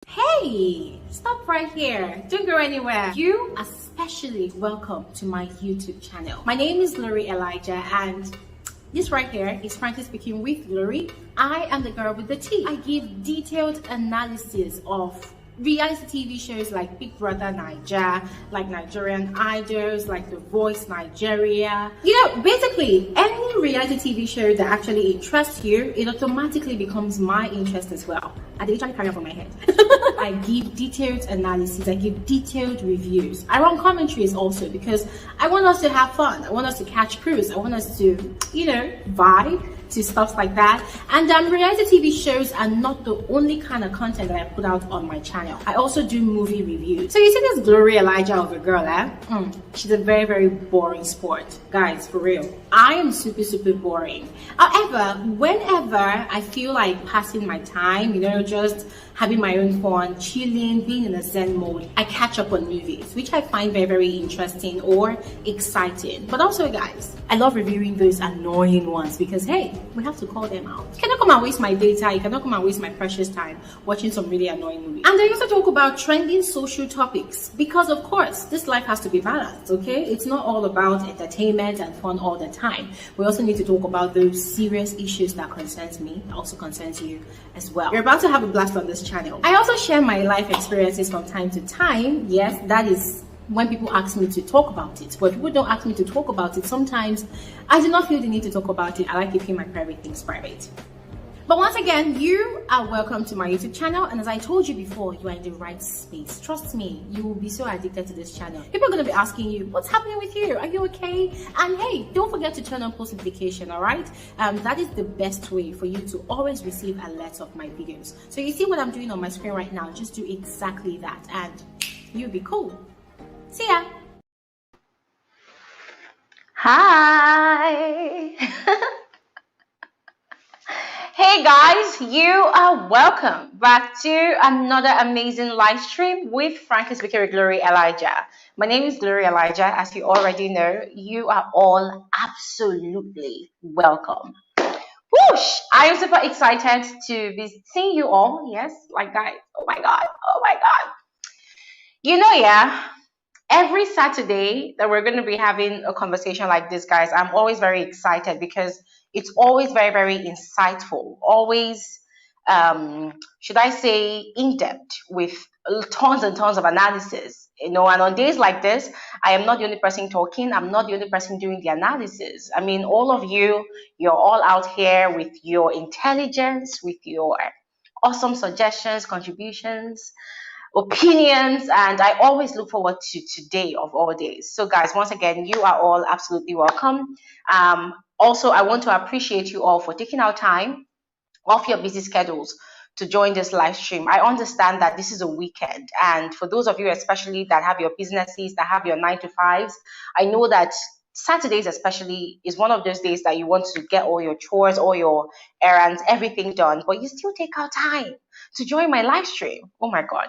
Hey, stop right here. Don't go anywhere. You are especially welcome to my YouTube channel. My name is Glory Elijah, and this right here is frankly speaking with Glory. I am the girl with the tea. I give detailed analysis of reality TV shows like Big Brother Naija, like Nigerian Idols, like The Voice Nigeria. Basically any reality TV show that actually interests you, it automatically becomes my interest as well. I literally carry on from my head. I give detailed analysis, I give detailed reviews. I run commentaries also because I want us to have fun. I want us to catch cruise. I want us to, vibe to stuff like that. And reality TV shows are not the only kind of content that I put out on my channel. I also do movie reviews. So you see this Glory Elijah of a girl, she's a very, very boring sport. Guys, for real. I am super, super boring. However, whenever I feel like passing my time, just having my own fun, chilling, being in a zen mode, I catch up on movies, which I find very, very interesting or exciting. But also, guys, I love reviewing those annoying ones because, hey, we have to call them out. You cannot come and waste my data. You cannot come and waste my precious time watching some really annoying movies. And I also talk about trending social topics because, of course, this life has to be balanced, okay? It's not all about entertainment and fun all the time. We also need to talk about those serious issues that concerns me, also concerns you as well. You're about to have a blast on this channel. I also share my life experiences from time to time. Yes, that is when people ask me to talk about it. But people don't ask me to talk about it. Sometimes I do not feel the need to talk about it. I like keeping my private things private. But once again, you are welcome to my YouTube channel. And as I told you before, you are in the right space. Trust me, you will be so addicted to this channel. People are going to be asking you, what's happening with you? Are you okay? And hey, don't forget to turn on post notification, all right? That is the best way for you to always receive alerts of my videos. So you see what I'm doing on my screen right now, just do exactly that and you'll be cool. See ya. Hi. Hey guys, you are welcome back to another amazing live stream with frankly speaking with Glory Elijah. My name is Glory Elijah. As you already know, you are all absolutely welcome. Whoosh! I am super excited to be seeing you all. Yes, like guys. Oh my god. Oh my god. Every Saturday that we're going to be having a conversation like this, guys, I'm always very excited because it's always very, very insightful, always, should I say, in-depth with tons and tons of analysis, and on days like this, I am not the only person talking. I'm not the only person doing the analysis. I mean, all of you, you're all out here with your intelligence, with your awesome suggestions, contributions, opinions, and I always look forward to today of all days. So guys, once again, you are all absolutely welcome. Also, I want to appreciate you all for taking out time off your busy schedules to join this live stream. I understand that this is a weekend, and for those of you especially that have your businesses, that have your 9 to 5s, I know that Saturdays especially is one of those days that you want to get all your chores, all your errands, everything done, but you still take out time to join my live stream. Oh my god,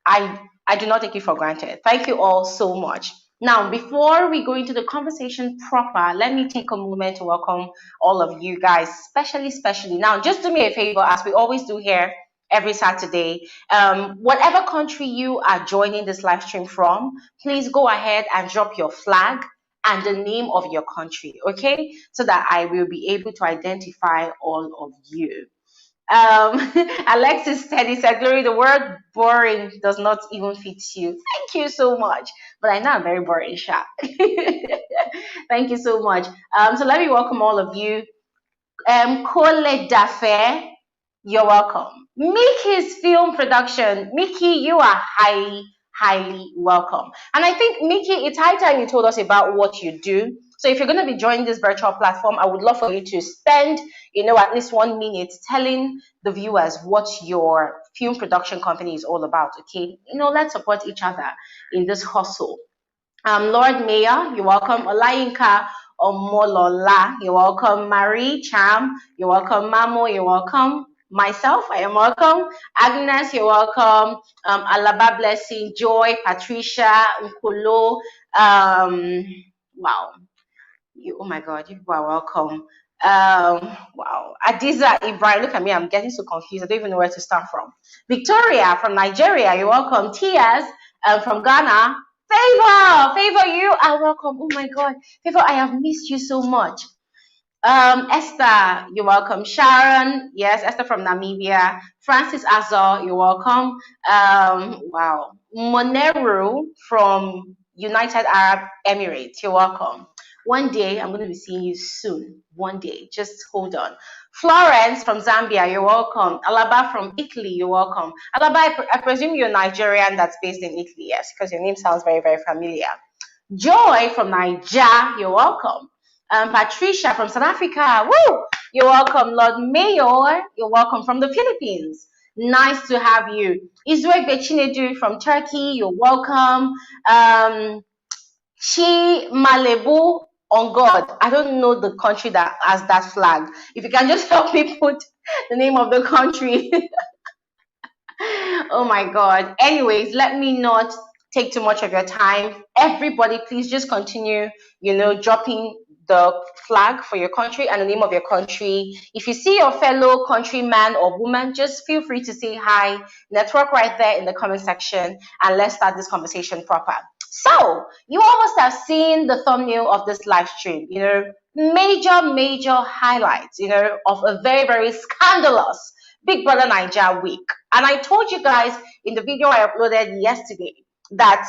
I do not take it for granted. Thank you all so much. Now, before we go into the conversation proper, let me take a moment to welcome all of you guys, especially. Now, just do me a favor, as we always do here every Saturday. Whatever country you are joining this live stream from, please go ahead and drop your flag and the name of your country, okay? So that I will be able to identify all of you. Alexis said, he said, Glory, the word boring does not even fit you. Thank you so much. But I know I'm very boring, Sha. Thank you so much. So let me welcome all of you. Kole Dafe, you're welcome. Mickey's film production. Mickey, you are highly welcome. And I think, Mickey, it's high time you told us about what you do. So if you're going to be joining this virtual platform, I would love for you to spend, at least 1 minute telling the viewers what your film production company is all about, okay? Let's support each other in this hustle. Lord Mayor, you're welcome. Olayinka Omolola, you're welcome. Marie Cham, you're welcome. Mamo, you're welcome. Myself, I am welcome. Agnes, you're welcome. Alaba Blessing, Joy, Patricia, Nkolo. Wow. Oh my God, you are welcome. Wow. Adiza Ibrahim, look at me, I'm getting so confused. I don't even know where to start from. Victoria from Nigeria, you're welcome. Tias from Ghana. Favor, you are welcome. Oh my God. Favor, I have missed you so much. Esther, you're welcome. Sharon, yes, Esther from Namibia. Francis Azor, you're welcome. Wow. Monero from United Arab Emirates, you're welcome. One day, I'm going to be seeing you soon. One day, just hold on. Florence from Zambia, you're welcome. Alaba from Italy, you're welcome. Alaba, I presume you're Nigerian that's based in Italy, yes, because your name sounds very, very familiar. Joy from Naija, you're welcome. Patricia from South Africa, woo! You're welcome. Lord Mayor, you're welcome from the Philippines. Nice to have you. Israel Bechinedu from Turkey, you're welcome. Chi Malebu on God. I don't know the country that has that flag. If you can just help me put the name of the country. Oh my God. Anyways, let me not take too much of your time. Everybody, please just continue, dropping the flag for your country and the name of your country. If you see your fellow countryman or woman, just feel free to say hi. Network right there in the comment section, and let's start this conversation proper. So, you all must have seen the thumbnail of this live stream, major highlights, of a very, very scandalous Big Brother Naija week. And I told you guys in the video I uploaded yesterday that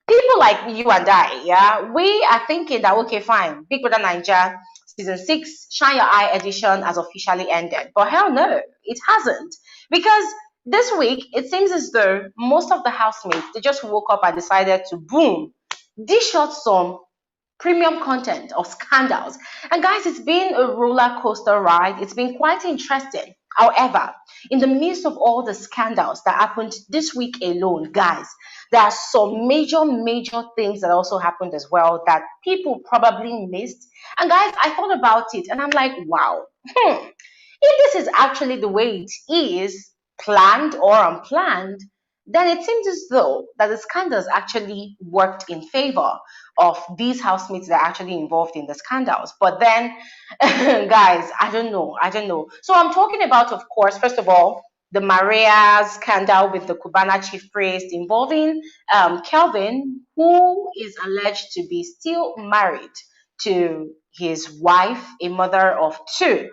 people like you and I, yeah, we are thinking that, okay, fine, Big Brother Naija season 6 Shine Your Eye edition has officially ended. But hell no, it hasn't. Because this week, it seems as though most of the housemates, they just woke up and decided to, boom, dish out some premium content of scandals. And guys, it's been a roller coaster ride. It's been quite interesting. However, in the midst of all the scandals that happened this week alone, guys, there are some major things that also happened as well that people probably missed. And guys, I thought about it and I'm like, wow, if this is actually the way it is, planned or unplanned, then it seems as though that the scandals actually worked in favor of these housemates that are actually involved in the scandals. But then, guys, I don't know. So I'm talking about, of course, first of all, the Maria scandal with the Cubana chief priest involving Kelvin, who is alleged to be still married to his wife, a mother of two.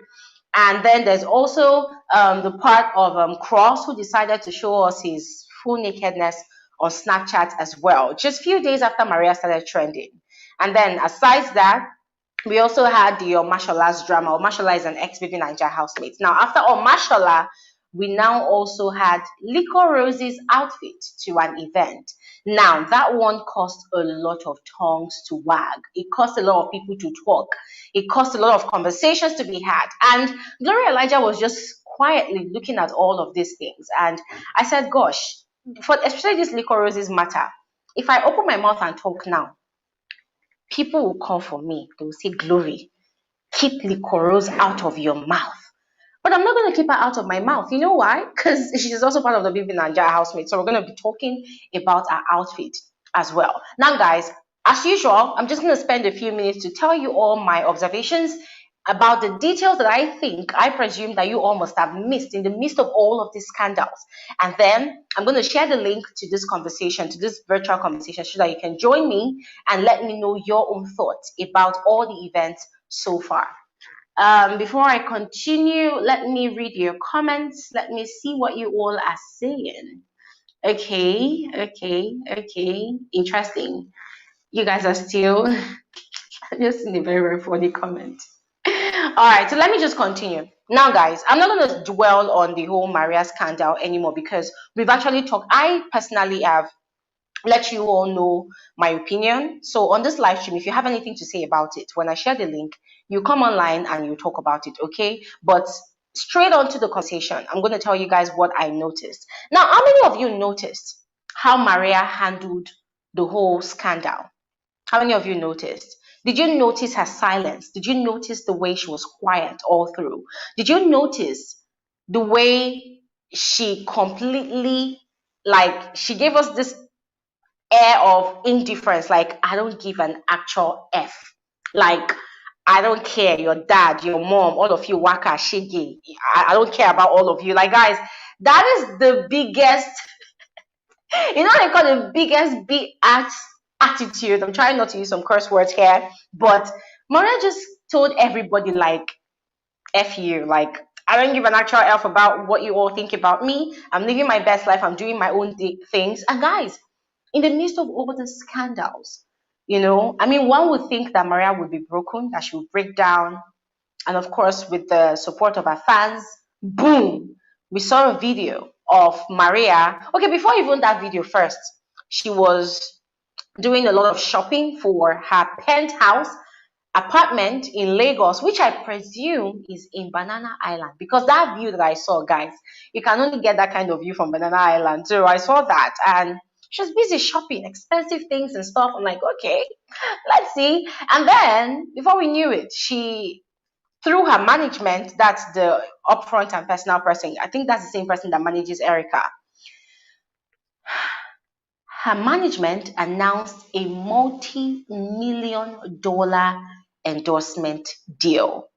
And then there's also the part of Cross, who decided to show us his full nakedness on Snapchat as well, just a few days after Maria started trending. And then aside that, we also had the Omashola's drama. Omashola is an ex-Baby Naija housemate. Now, after Omashola, we now also had Liquorose's outfit to an event. Now, that one cost a lot of tongues to wag. It cost a lot of people to talk. It cost a lot of conversations to be had. And Gloria Elijah was just quietly looking at all of these things. And I said, gosh, for especially this Liquorose's matter, if I open my mouth and talk now, people will come for me. They will say, Glory, keep Liquorose out of your mouth. But I'm not going to keep her out of my mouth. You know why? Because she's also part of the Baby Naija housemate. So we're going to be talking about her outfit as well. Now, guys, as usual, I'm just going to spend a few minutes to tell you all my observations about the details that I presume that you all must have missed in the midst of all of these scandals. And then I'm going to share the link to this conversation, to this virtual conversation, so that you can join me and let me know your own thoughts about all the events so far. Before I continue, let me read your comments. Let me see what you all are saying. Okay. Interesting. You guys are still just in a very, very funny comment. All right, so let me just continue. Now, guys, I'm not going to dwell on the whole Maria scandal anymore because we've actually talked. I personally have let you all know my opinion. So on this live stream, if you have anything to say about it, when I share the link, you come online and you talk about it, okay? But straight on to the conversation, I'm going to tell you guys what I noticed. Now, how many of you noticed how Maria handled the whole scandal? How many of you noticed? Did you notice her silence? Did you notice the way she was quiet all through? Did you notice the way she completely, like, she gave us this air of indifference, like, I don't give an actual F. Like, I don't care. Your dad, your mom, all of you, waka, shigi. I don't care about all of you. Like, guys, that is the biggest, you know, they call the biggest attitude. I'm trying not to use some curse words here, but Maria just told everybody, like, F you. Like, I don't give an actual F about what you all think about me. I'm living my best life. I'm doing my own things. And guys, in the midst of all the scandals, you know, I mean, one would think that Maria would be broken, that she would break down. And of course, with the support of her fans, boom, we saw a video of Maria. Okay, before even that video, first, she was doing a lot of shopping for her penthouse apartment in Lagos, which I presume is in Banana Island, because that view that I saw, guys, you can only get that kind of view from Banana Island. So I saw that, and she was busy shopping expensive things and stuff. I'm like, okay, let's see. And then before we knew it, she, through her management, that's the upfront and personal person, I think that's the same person that manages Erica. Her management announced a multi-million-dollar endorsement deal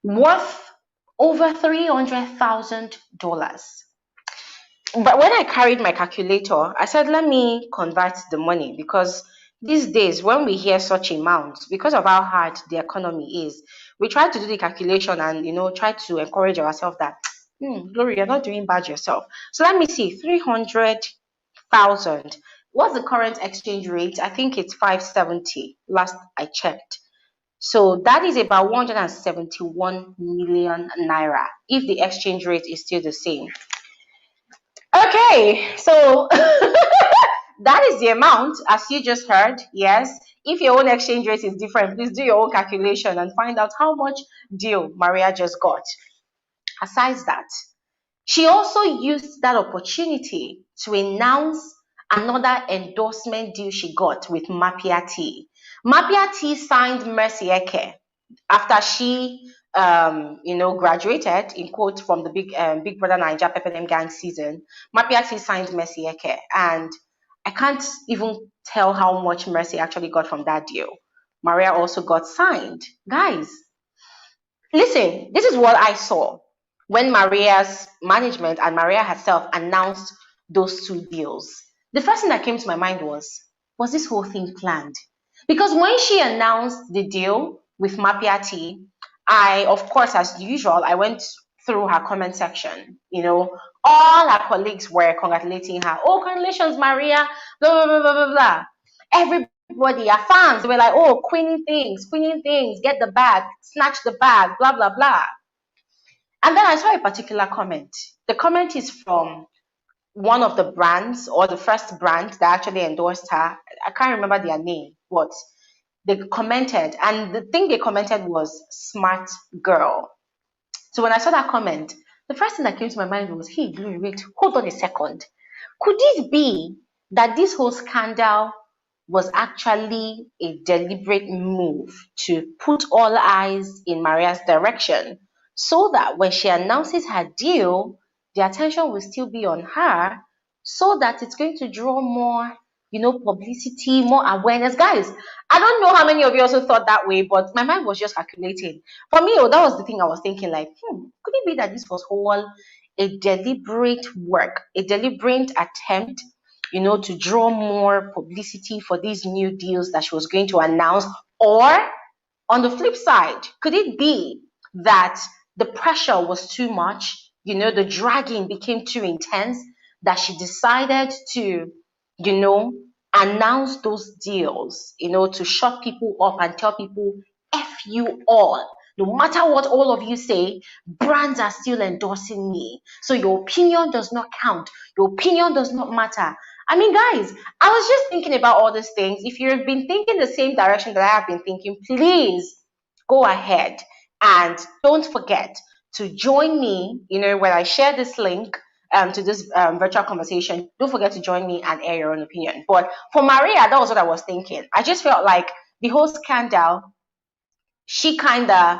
worth over $300,000. But when I carried my calculator, I said, let me convert the money, because these days, when we hear such amounts, because of how hard the economy is, we try to do the calculation and, you know, try to encourage ourselves that, Glory, you're not doing bad yourself. So let me see, 300,000. What's the current exchange rate? I think it's 570, last I checked. So that is about 171 million naira, if the exchange rate is still the same. Okay, so that is the amount, as you just heard. Yes, if your own exchange rate is different, please do your own calculation and find out how much deal Maria just got. Aside that, she also used that opportunity to announce another endorsement deal she got with Mapia T. Mapia T signed Mercy Eke after she graduated, in quote, from the Big Brother Naija Pepper Gang season. Mapia actually signed Mercy Eke, and I can't even tell how much Mercy actually got from that deal. Maria also got signed. Guys, listen, this is what I saw when Maria's management and Maria herself announced those two deals. The first thing that came to my mind was this whole thing planned? Because when she announced the deal with Mapia T, I, of course, as usual, I went through her comment section. You know, all her colleagues were congratulating her. Oh, congratulations, Maria, blah, blah, blah, blah, blah, blah. Everybody, her fans, were like, oh, queening things, get the bag, snatch the bag, blah, blah, blah. And then I saw a particular comment. The comment is from one of the brands, or the first brand that actually endorsed her. I can't remember their name, but they commented, and the thing they commented was smart girl. So when I saw that comment, the first thing that came to my mind was, hey, Glory, wait, hold on a second. Could it be that this whole scandal was actually a deliberate move to put all eyes in Maria's direction, so that when she announces her deal, the attention will still be on her, so that it's going to draw more, publicity, more awareness. Guys, I don't know how many of you also thought that way, but my mind was just calculating. For me, that was the thing I was thinking, like, could it be that this was all a deliberate work, a deliberate attempt, to draw more publicity for these new deals that she was going to announce? Or on the flip side, could it be that the pressure was too much, the dragging became too intense, that she decided to, announce those deals, to shut people up and tell people, F you all. No matter what all of you say, brands are still endorsing me. So your opinion does not count. Your opinion does not matter. I mean, guys, I was just thinking about all these things. If you've been thinking the same direction that I have been thinking, please go ahead and don't forget to join me, when I share this link to this virtual conversation. Don't forget to join me and air your own opinion. But for Maria, that was what I was thinking. I just felt like the whole scandal, she kind of,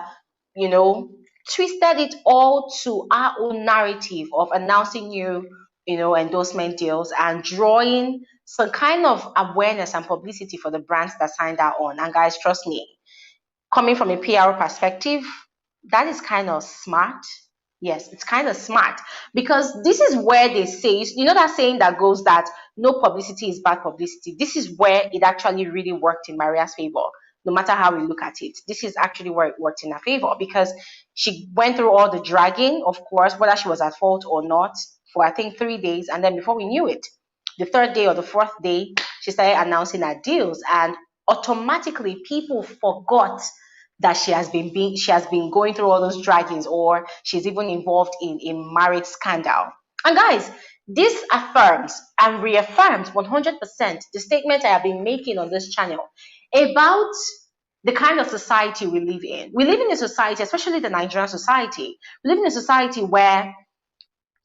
twisted it all to our own narrative of announcing new, endorsement deals and drawing some kind of awareness and publicity for the brands that signed her on. And guys, trust me, coming from a PR perspective, that is kind of smart. Yes, it's kind of smart because this is where they say, you know, that saying that goes that no publicity is bad publicity. This is where it actually really worked in Maria's favor. No matter how we look at it, this is actually where it worked in her favor because she went through all the dragging, of course, whether she was at fault or not, for I think 3 days. And then before we knew it, the third day or the fourth day, she started announcing her deals, and automatically people forgot that she has been going through all those draggings, or she's even involved in a marriage scandal. And guys, this affirms and reaffirms 100% the statement I have been making on this channel about the kind of society we live in. We live in a society, especially the Nigerian society, we live in a society where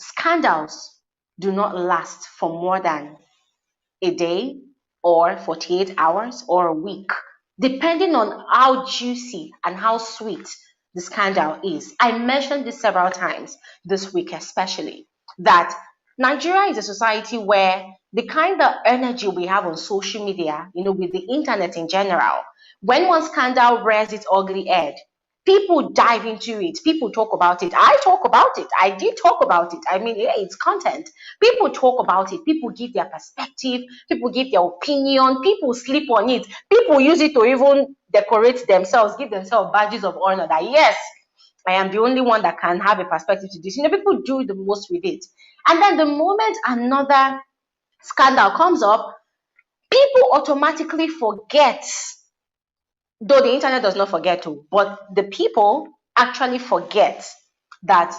scandals do not last for more than a day or 48 hours or a week, depending on how juicy and how sweet the scandal is. I mentioned this several times this week, especially that Nigeria is a society where the kind of energy we have on social media, you know, with the internet in general, when one scandal rears its ugly head, people dive into it. People talk about it. I talk about it. I did talk about it. I mean, yeah, it's content. People talk about it. People give their perspective. People give their opinion. People sleep on it. People use it to even decorate themselves, give themselves badges of honor that, yes, I am the only one that can have a perspective to this. You know, people do the most with it. And then the moment another scandal comes up, people automatically forget, though the internet does not forget to, but the people actually forget that,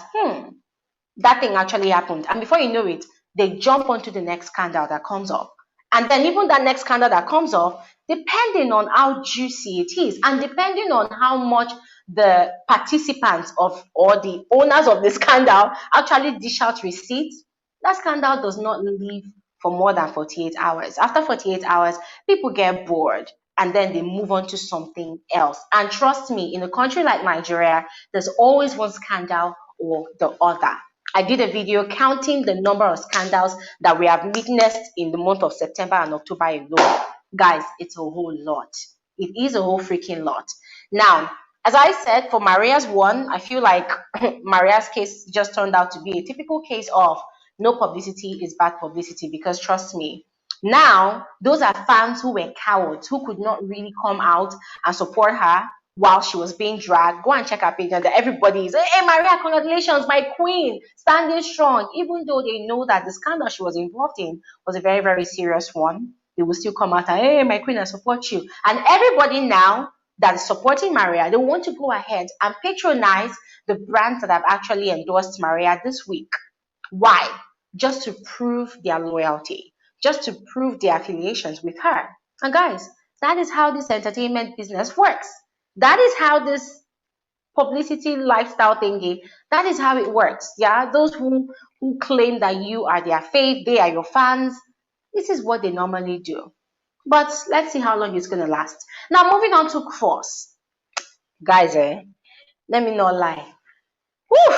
that thing actually happened. And before you know it, they jump onto the next scandal that comes up. And then even that next scandal that comes up, depending on how juicy it is, and depending on how much the participants of or the owners of the scandal actually dish out receipts, that scandal does not live for more than 48 hours. After 48 hours, people get bored and then they move on to something else. And trust me, in a country like Nigeria, there's always one scandal or the other. I did a video counting the number of scandals that we have witnessed in the month of September and October alone. Guys, it's a whole lot. It is a whole freaking lot. Now, as I said, for Maria's one, I feel like Maria's case just turned out to be a typical case of no publicity is bad publicity, because trust me, now those are fans who were cowards, who could not really come out and support her while she was being dragged. Go and check her page, and everybody is, hey, Maria, congratulations, my queen, standing strong. Even though they know that the scandal she was involved in was a very, very serious one, they will still come out and, hey, my queen, I support you. And everybody now that is supporting Maria, they want to go ahead and patronize the brands that have actually endorsed Maria this week. Why? Just to prove their loyalty, just to prove their affiliations with her. And guys, that is how this entertainment business works. That is how this publicity lifestyle thingy, that is how it works. Yeah, those who claim that you are their fave, they are your fans, this is what they normally do. But let's see how long it's going to last. Now, moving on to Cross. Guys, let me not lie. Whew,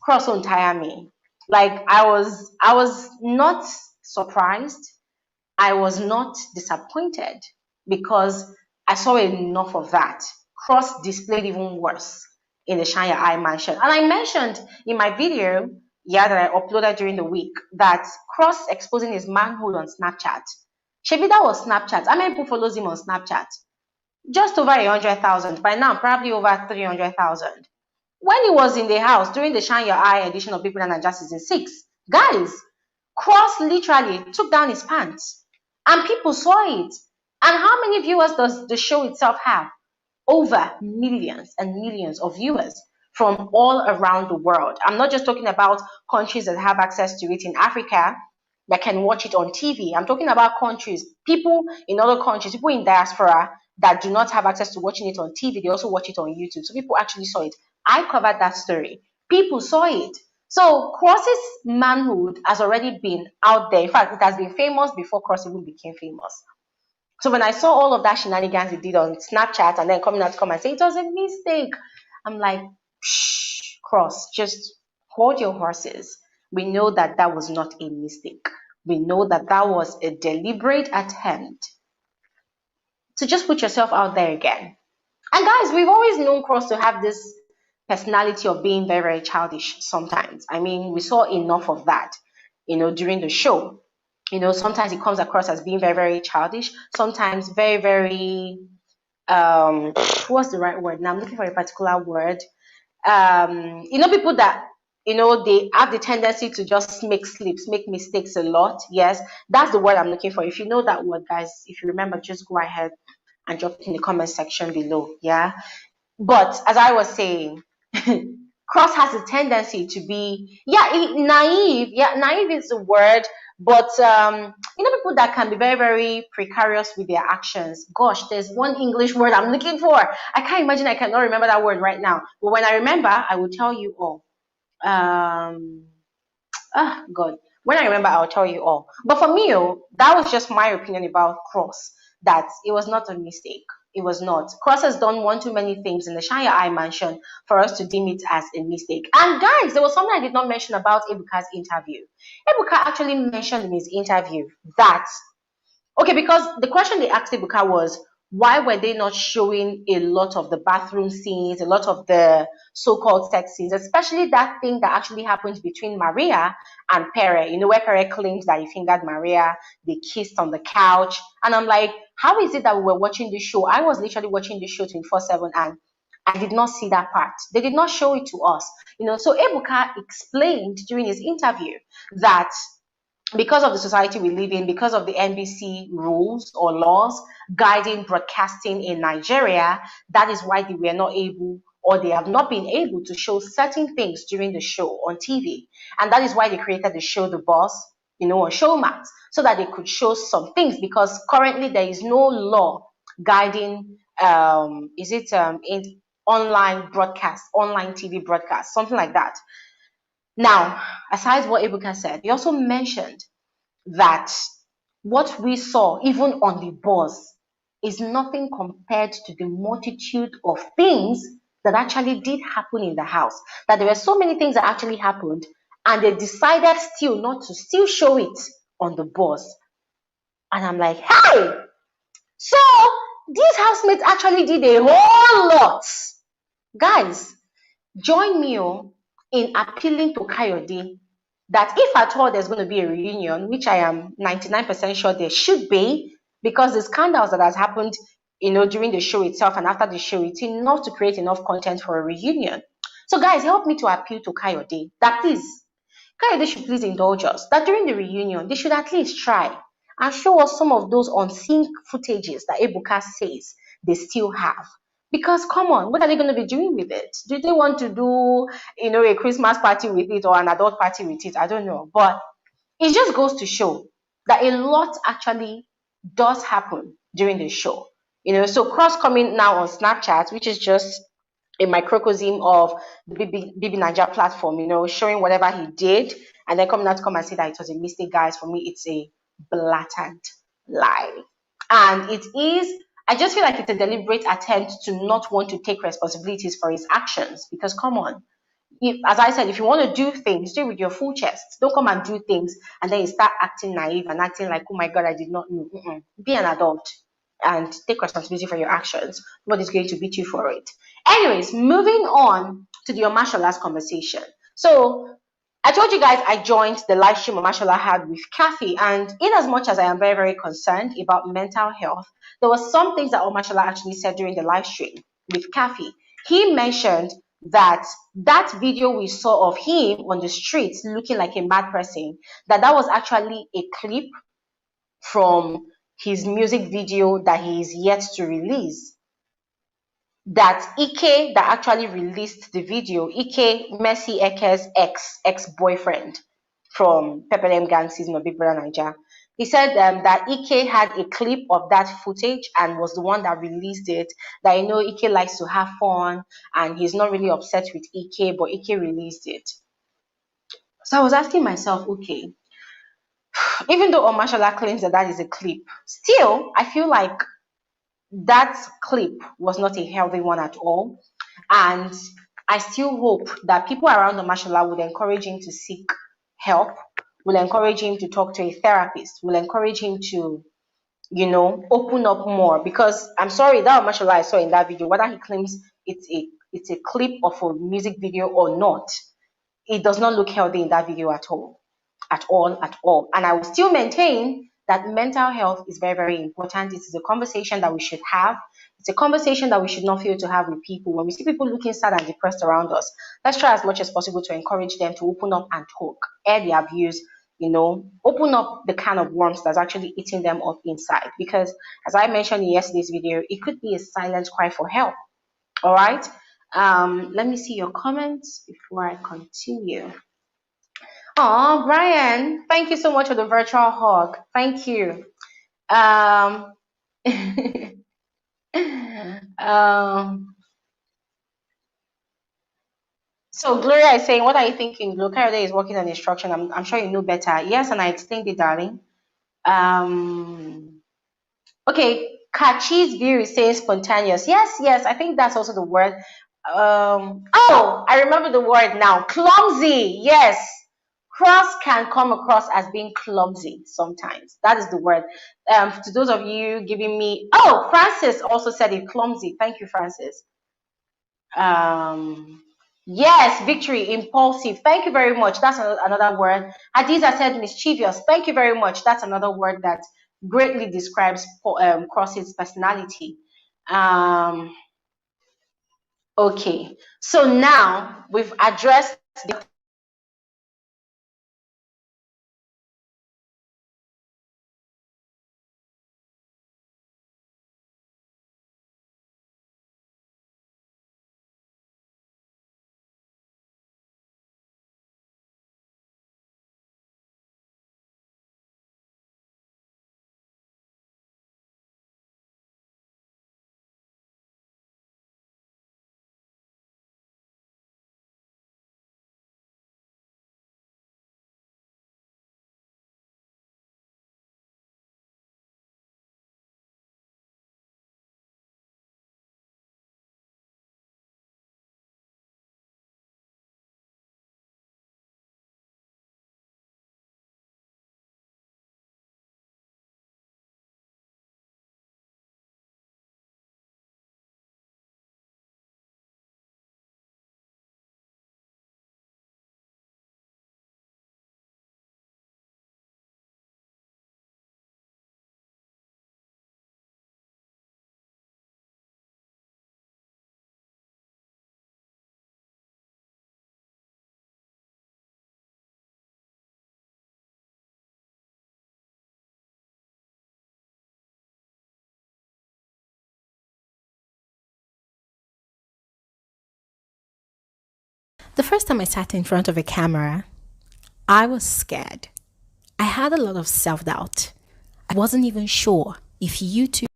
Cross won't tire me. Like, I was not surprised. I was not disappointed because I saw enough of that. Cross displayed even worse in the Shine Your Eye mansion. And I mentioned in my video, yeah, that I uploaded during the week, that Cross exposing his manhood on Snapchat. Shebi, that was Snapchat. How many people follows him on Snapchat? Just over 100,000. By now, probably over 300,000. When he was in the house during the Shine Your Eye edition of Big Brother Naija season 6, guys, Cross literally took down his pants and people saw it. And how many viewers does the show itself have? Over millions and millions of viewers from all around the world. I'm not just talking about countries that have access to it in Africa that can watch it on TV. I'm talking about countries, people in other countries, people in diaspora that do not have access to watching it on TV. They also watch it on YouTube. So people actually saw it. I covered that story. People saw it. So Cross's manhood has already been out there. In fact, it has been famous before Cross even became famous. So when I saw all of that shenanigans he did on Snapchat and then coming out to come and say it was a mistake, I'm like, shh, Cross, just hold your horses. We know that that was not a mistake. We know that that was a deliberate attempt to just put yourself out there again. And guys, we've always known Cross to have this personality of being very, very childish sometimes. I mean, we saw enough of that, during the show. Sometimes it comes across as being very, very childish, sometimes very, very what's the right word? Now I'm looking for a particular word. People that they have the tendency to just make slips, make mistakes a lot. Yes, that's the word I'm looking for. If you know that word, guys, if you remember, just go ahead and drop it in the comment section below. Yeah. But as I was saying, Cross has a tendency to be, naive. Yeah, naive is the word. But people that can be very, very precarious with their actions. Gosh, there's one English word I'm looking for. I can't imagine. I cannot remember that word right now. But when I remember, I will tell you all. Um, God. When I remember, I'll tell you all. But for me, that was just my opinion about Cross. That it was not a mistake. It was not. Cross has done one too many things in the Shire I mentioned for us to deem it as a mistake. And guys, there was something I did not mention about Ebuka's interview. Ebuka actually mentioned in his interview that okay, because the question they asked Ebuka was why were they not showing a lot of the bathroom scenes, a lot of the so-called sex scenes, especially that thing that actually happened between Maria and PERE, where PERE claims that he fingered Maria, they kissed on the couch. And I'm like, how is it that we were watching this show? I was literally watching this show 24/7 and I did not see that part. They did not show it to us. So Ebuka explained during his interview that because of the society we live in, because of the NBC rules or laws guiding broadcasting in Nigeria, that is why they were not able or they have not been able to show certain things during the show on TV. And that is why they created the show The Boss, on Showmax, so that they could show some things because currently there is no law guiding, in online broadcast, online TV broadcast, something like that. Now, aside what Ebuka said, he also mentioned that what we saw, even on the bus, is nothing compared to the multitude of things that actually did happen in the house. That there were so many things that actually happened, and they decided still not to still show it on the bus. And I'm like, hey, so these housemates actually did a whole lot. Guys, join me in appealing to Kayode that if at all there's going to be a reunion, which I am 99% sure there should be, because the scandals that has happened, during the show itself and after the show, it's enough to create enough content for a reunion. So guys, help me to appeal to Kayode that please, Kayode should please indulge us, that during the reunion, they should at least try and show us some of those unseen footages that Ebuka says they still have. Because come on, what are they going to be doing with it? Do they want to do, a Christmas party with it or an adult party with it? I don't know. But it just goes to show that a lot actually does happen during the show. So Cross coming now on Snapchat, which is just a microcosm of the Big Naija platform, showing whatever he did, and then coming out to come and say that it was a mistake, guys. For me, it's a blatant lie. And it is, I just feel like it's a deliberate attempt to not want to take responsibilities for his actions. Because come on, as I said, if you want to do things, do it with your full chest. Don't come and do things and then you start acting naive and acting like, oh my God, I did not know. Be an adult and take responsibility for your actions. Nobody's going to beat you for it. Anyways, moving on to the Omashola's conversation. So I told you guys I joined the live stream Omashola had with Kathy, and in as much as I am very, very concerned about mental health, there were some things that Omashola actually said during the live stream with Kathy. He mentioned that that video we saw of him on the streets looking like a mad person, that was actually a clip from his music video that he is yet to release. That Ike that actually released the video, Ike Mercy Eke's ex-boyfriend from PERE gang season of Big Brother Naija, he said that Ike had a clip of that footage and was the one that released it. That Ike likes to have fun and he's not really upset with Ike, but Ike released it. So I was asking myself, okay, even though Omashola claims that is a clip, still I feel like that clip was not a healthy one at all. And I still hope that people around Omashola would encourage him to seek help, will encourage him to talk to a therapist, will encourage him to open up more. Because I'm sorry, that Omashola I saw in that video, whether he claims it's a clip of a music video or not, it does not look healthy in that video at all. At all, at all. And I will still maintain that mental health is very, very important. It is a conversation that we should have. It's a conversation that we should not fail to have with people. When we see people looking sad and depressed around us, let's try as much as possible to encourage them to open up and talk, air the abuse, open up the kind of worms that's actually eating them up inside. Because as I mentioned in yesterday's video, it could be a silent cry for help. All right. Let me see your comments before I continue. Oh, Brian, thank you so much for the virtual hug. Thank you. Um, um, so Gloria is saying, what are you thinking? Locare is working on instruction. I'm sure you know better. Yes, and I explained it, darling. Okay, Kachi's view is saying spontaneous. Yes, I think that's also the word. Oh, I remember the word now. Clumsy. Yes. Cross can come across as being clumsy sometimes. That is the word. To those of you giving me, oh, Francis also said it, clumsy. Thank you, Francis. Yes, victory, impulsive. Thank you very much. That's another word. Hadiza said mischievous. Thank you very much. That's another word that greatly describes Cross's personality. Okay, so now we've addressed the first time I sat in front of a camera, I was scared. I had a lot of self-doubt. I wasn't even sure if you two.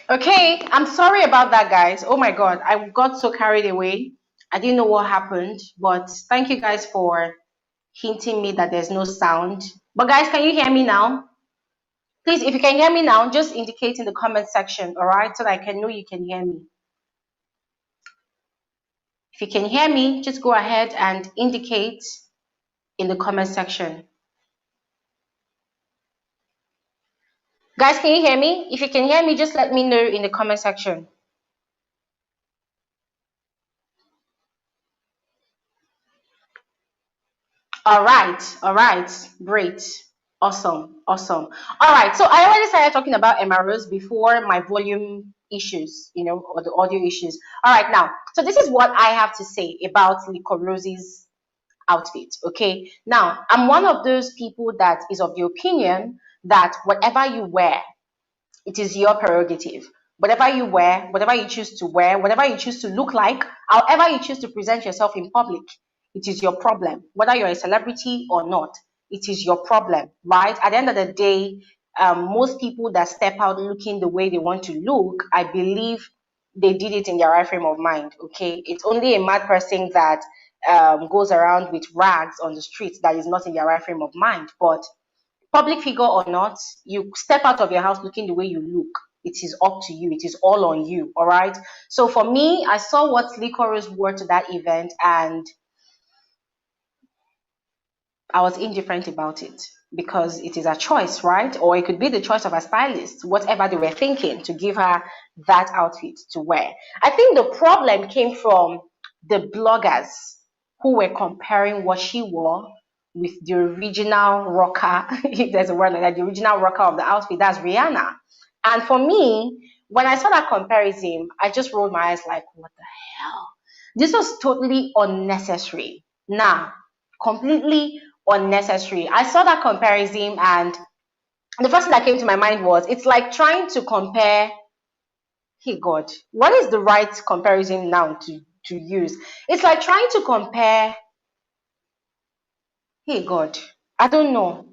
Okay, I'm sorry about that, guys. Oh my God, I got so carried away. I didn't know what happened, but thank you guys for hinting me that there's no sound. But guys, can you hear me now? Please, if you can hear me now, just indicate in the comment section, all right, so that I can know you can hear me. If you can hear me, just go ahead and indicate in the comment section. Guys, can you hear me? If you can hear me, just let me know in the comment section. All right, great, awesome. All right, so I already started talking about MROs before my volume issues, or the audio issues. All right, now, so this is what I have to say about Liquorose's outfit. Okay, now I'm one of those people that is of the opinion that whatever you wear, it is your prerogative. Whatever you wear, whatever you choose to wear, whatever you choose to look like, however you choose to present yourself in public, it is your problem. Whether you're a celebrity or not, it is your problem, right? At the end of the day, most people that step out looking the way they want to look, I believe they did it in their right frame of mind. Okay, it's only a mad person that goes around with rags on the streets that is not in their right frame of mind. But public figure or not, you step out of your house looking the way you look. It is up to you. It is all on you. All right. So for me, I saw what Liquorose wore to that event, and I was indifferent about it because it is a choice, right? Or it could be the choice of a stylist, whatever they were thinking to give her that outfit to wear. I think the problem came from the bloggers who were comparing what she wore with the original rocker, if there's a word like that, the original rocker of the outfit, that's Rihanna. And for me, when I saw that comparison, I just rolled my eyes like, what the hell? This was totally unnecessary. Nah, completely unnecessary. I saw that comparison, and the first thing that came to my mind was it's like trying to compare. Hey God, what is the right comparison now to use? It's like trying to compare. Hey God, I don't know.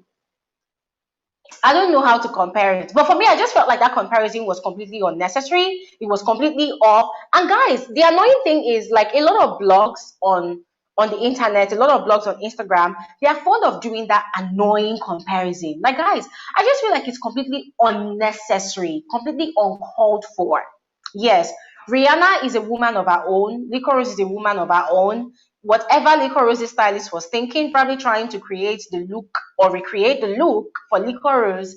I don't know how to compare it. But for me, I just felt like that comparison was completely unnecessary. It was completely off. And guys, the annoying thing is like a lot of blogs on the internet, a lot of blogs on Instagram, they are fond of doing that annoying comparison. Like guys, I just feel like it's completely unnecessary, completely uncalled for. Yes, Rihanna is a woman of her own. Liquorose is a woman of her own. Whatever Liquorose's stylist was thinking, probably trying to create the look or recreate the look for Liquorose,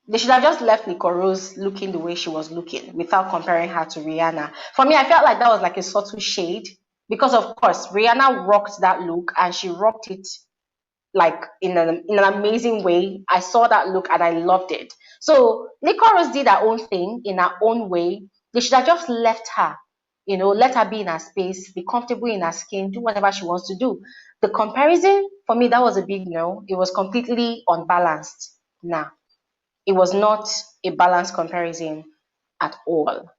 they should have just left Liquorose looking the way she was looking without comparing her to Rihanna. For me, I felt like that was like a subtle shade because, of course, Rihanna rocked that look and she rocked it like in an amazing way. I saw that look and I loved it. So Licorice did her own thing in her own way. They should have just left her, let her be in her space, be comfortable in her skin, do whatever she wants to do. The comparison, for me, that was a big no. It was completely unbalanced. Nah, it was not a balanced comparison at all.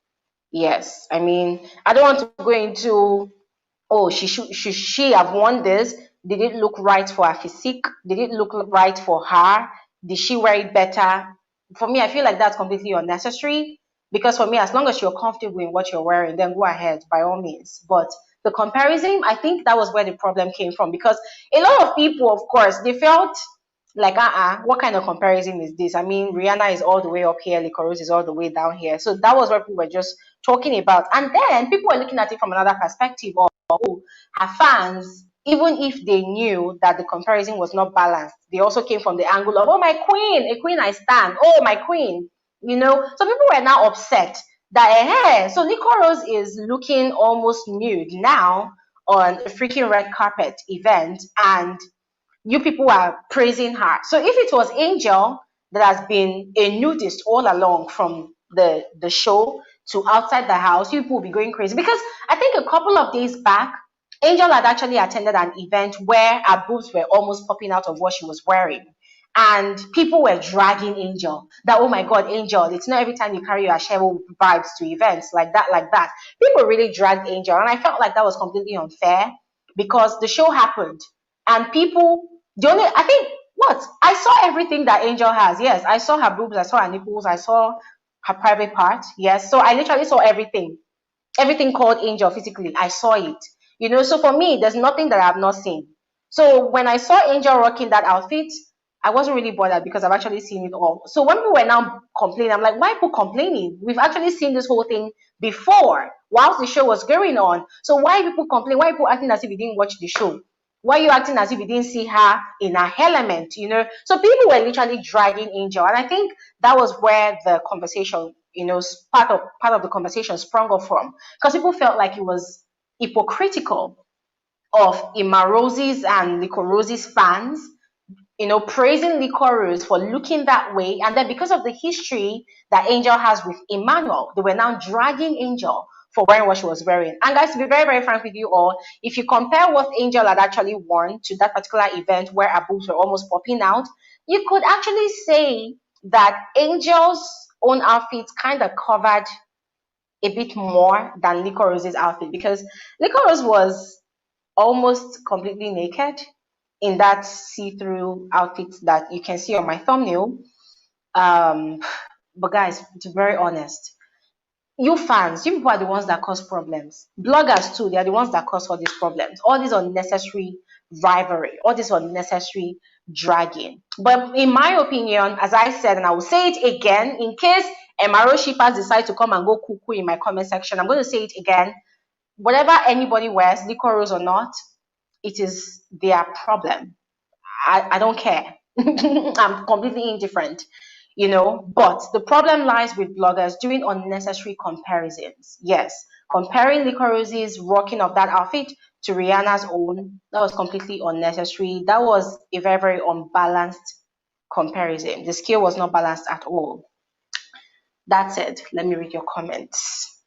Yes, I mean, I don't want to go into, oh, should she have won this? Did it look right for her physique? Did it look right for her? Did she wear it better? For me, I feel like that's completely unnecessary because for me, as long as you're comfortable in what you're wearing, then go ahead by all means. But the comparison, I think that was where the problem came from because a lot of people, of course, they felt like, what kind of comparison is this? I mean, Rihanna is all the way up here, Liquorose is all the way down here. So that was what people were just talking about. And then people were looking at it from another perspective of, oh, her fans, even if they knew that the comparison was not balanced, they also came from the angle of, oh, my queen, a queen I stand, oh, my queen, So people were now upset that, so Liquorose is looking almost nude now on a freaking red carpet event, and you people are praising her. So if it was Angel that has been a nudist all along from the show to outside the house, you people will be going crazy. Because I think a couple of days back, Angel had actually attended an event where her boobs were almost popping out of what she was wearing. And people were dragging Angel. That, oh my God, Angel, it's not every time you carry your Ashewo vibes to events like that, like that. People really dragged Angel. And I felt like that was completely unfair because the show happened. And people, I think, what? I saw everything that Angel has. Yes, I saw her boobs, I saw her nipples, I saw her private part. Yes, so I literally saw everything. Everything called Angel physically. I saw it. So for me, there's nothing that I've not seen. So when I saw Angel rocking that outfit, I wasn't really bothered because I've actually seen it all. So when people were now complaining, I'm like, why people complaining? We've actually seen this whole thing before whilst the show was going on. So why people complain? Why people acting as if you didn't watch the show? Why are you acting as if you didn't see her in her element, So people were literally dragging Angel. And I think that was where the conversation, part of the conversation sprung up from. Because people felt like it was hypocritical of Emma Rosie's and Licorose's fans, praising Liquorose for looking that way. And then because of the history that Angel has with Emmanuel, they were now dragging Angel for wearing what she was wearing. And guys, to be very, very frank with you all, if you compare what Angel had actually worn to that particular event where her boobs were almost popping out, you could actually say that Angel's own outfit kind of covered a bit more than Licorose's outfit because Liquorose was almost completely naked in that see-through outfit that you can see on my thumbnail. But guys, to be very honest, you fans, you people are the ones that cause problems. Bloggers too, they are the ones that cause all these problems. All this unnecessary rivalry, all this unnecessary dragging. But in my opinion, as I said, and I will say it again, in case Emaro shippers decide to come and go cuckoo in my comment section, I'm going to say it again. whatever anybody wears, Liquorose or not, it is their problem. I don't care. I'm completely indifferent, you know. But the problem lies with bloggers doing unnecessary comparisons. Yes, comparing Liquorose's rocking of that outfit to Rihanna's own, that was completely unnecessary. That was a very, very unbalanced comparison. The scale was not balanced at all. That said, let me read your comments.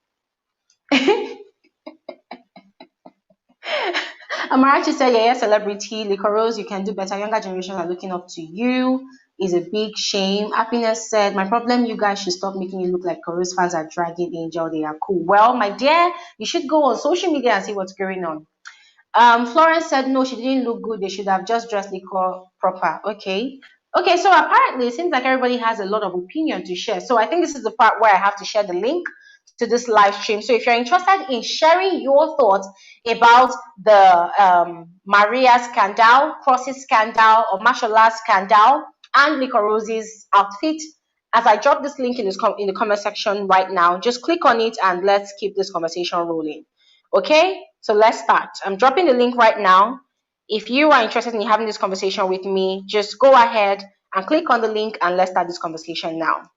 Amarachi said, yeah, celebrity, Liquorose, you can do better. Younger generation are looking up to you. Is a big shame. Happiness said, my problem, you guys should stop making it look like Liquorose fans are dragging Angel. They are cool. Well, my dear, you should go on social media and see what's going on. Florence said, no, she didn't look good. They should have just dressed Liquor proper. Okay. Okay, so apparently it seems like everybody has a lot of opinion to share. So I think this is the part where I have to share the link to this live stream. So if you're interested in sharing your thoughts about the Maria scandal, Cross's scandal, or Omashola scandal, and Liquorose's outfit, as I drop this link in the comment section right now, just click on it and let's keep this conversation rolling. Okay, so let's start. I'm dropping the link right now. If you are interested in having this conversation with me, just go ahead and click on the link and let's start this conversation now.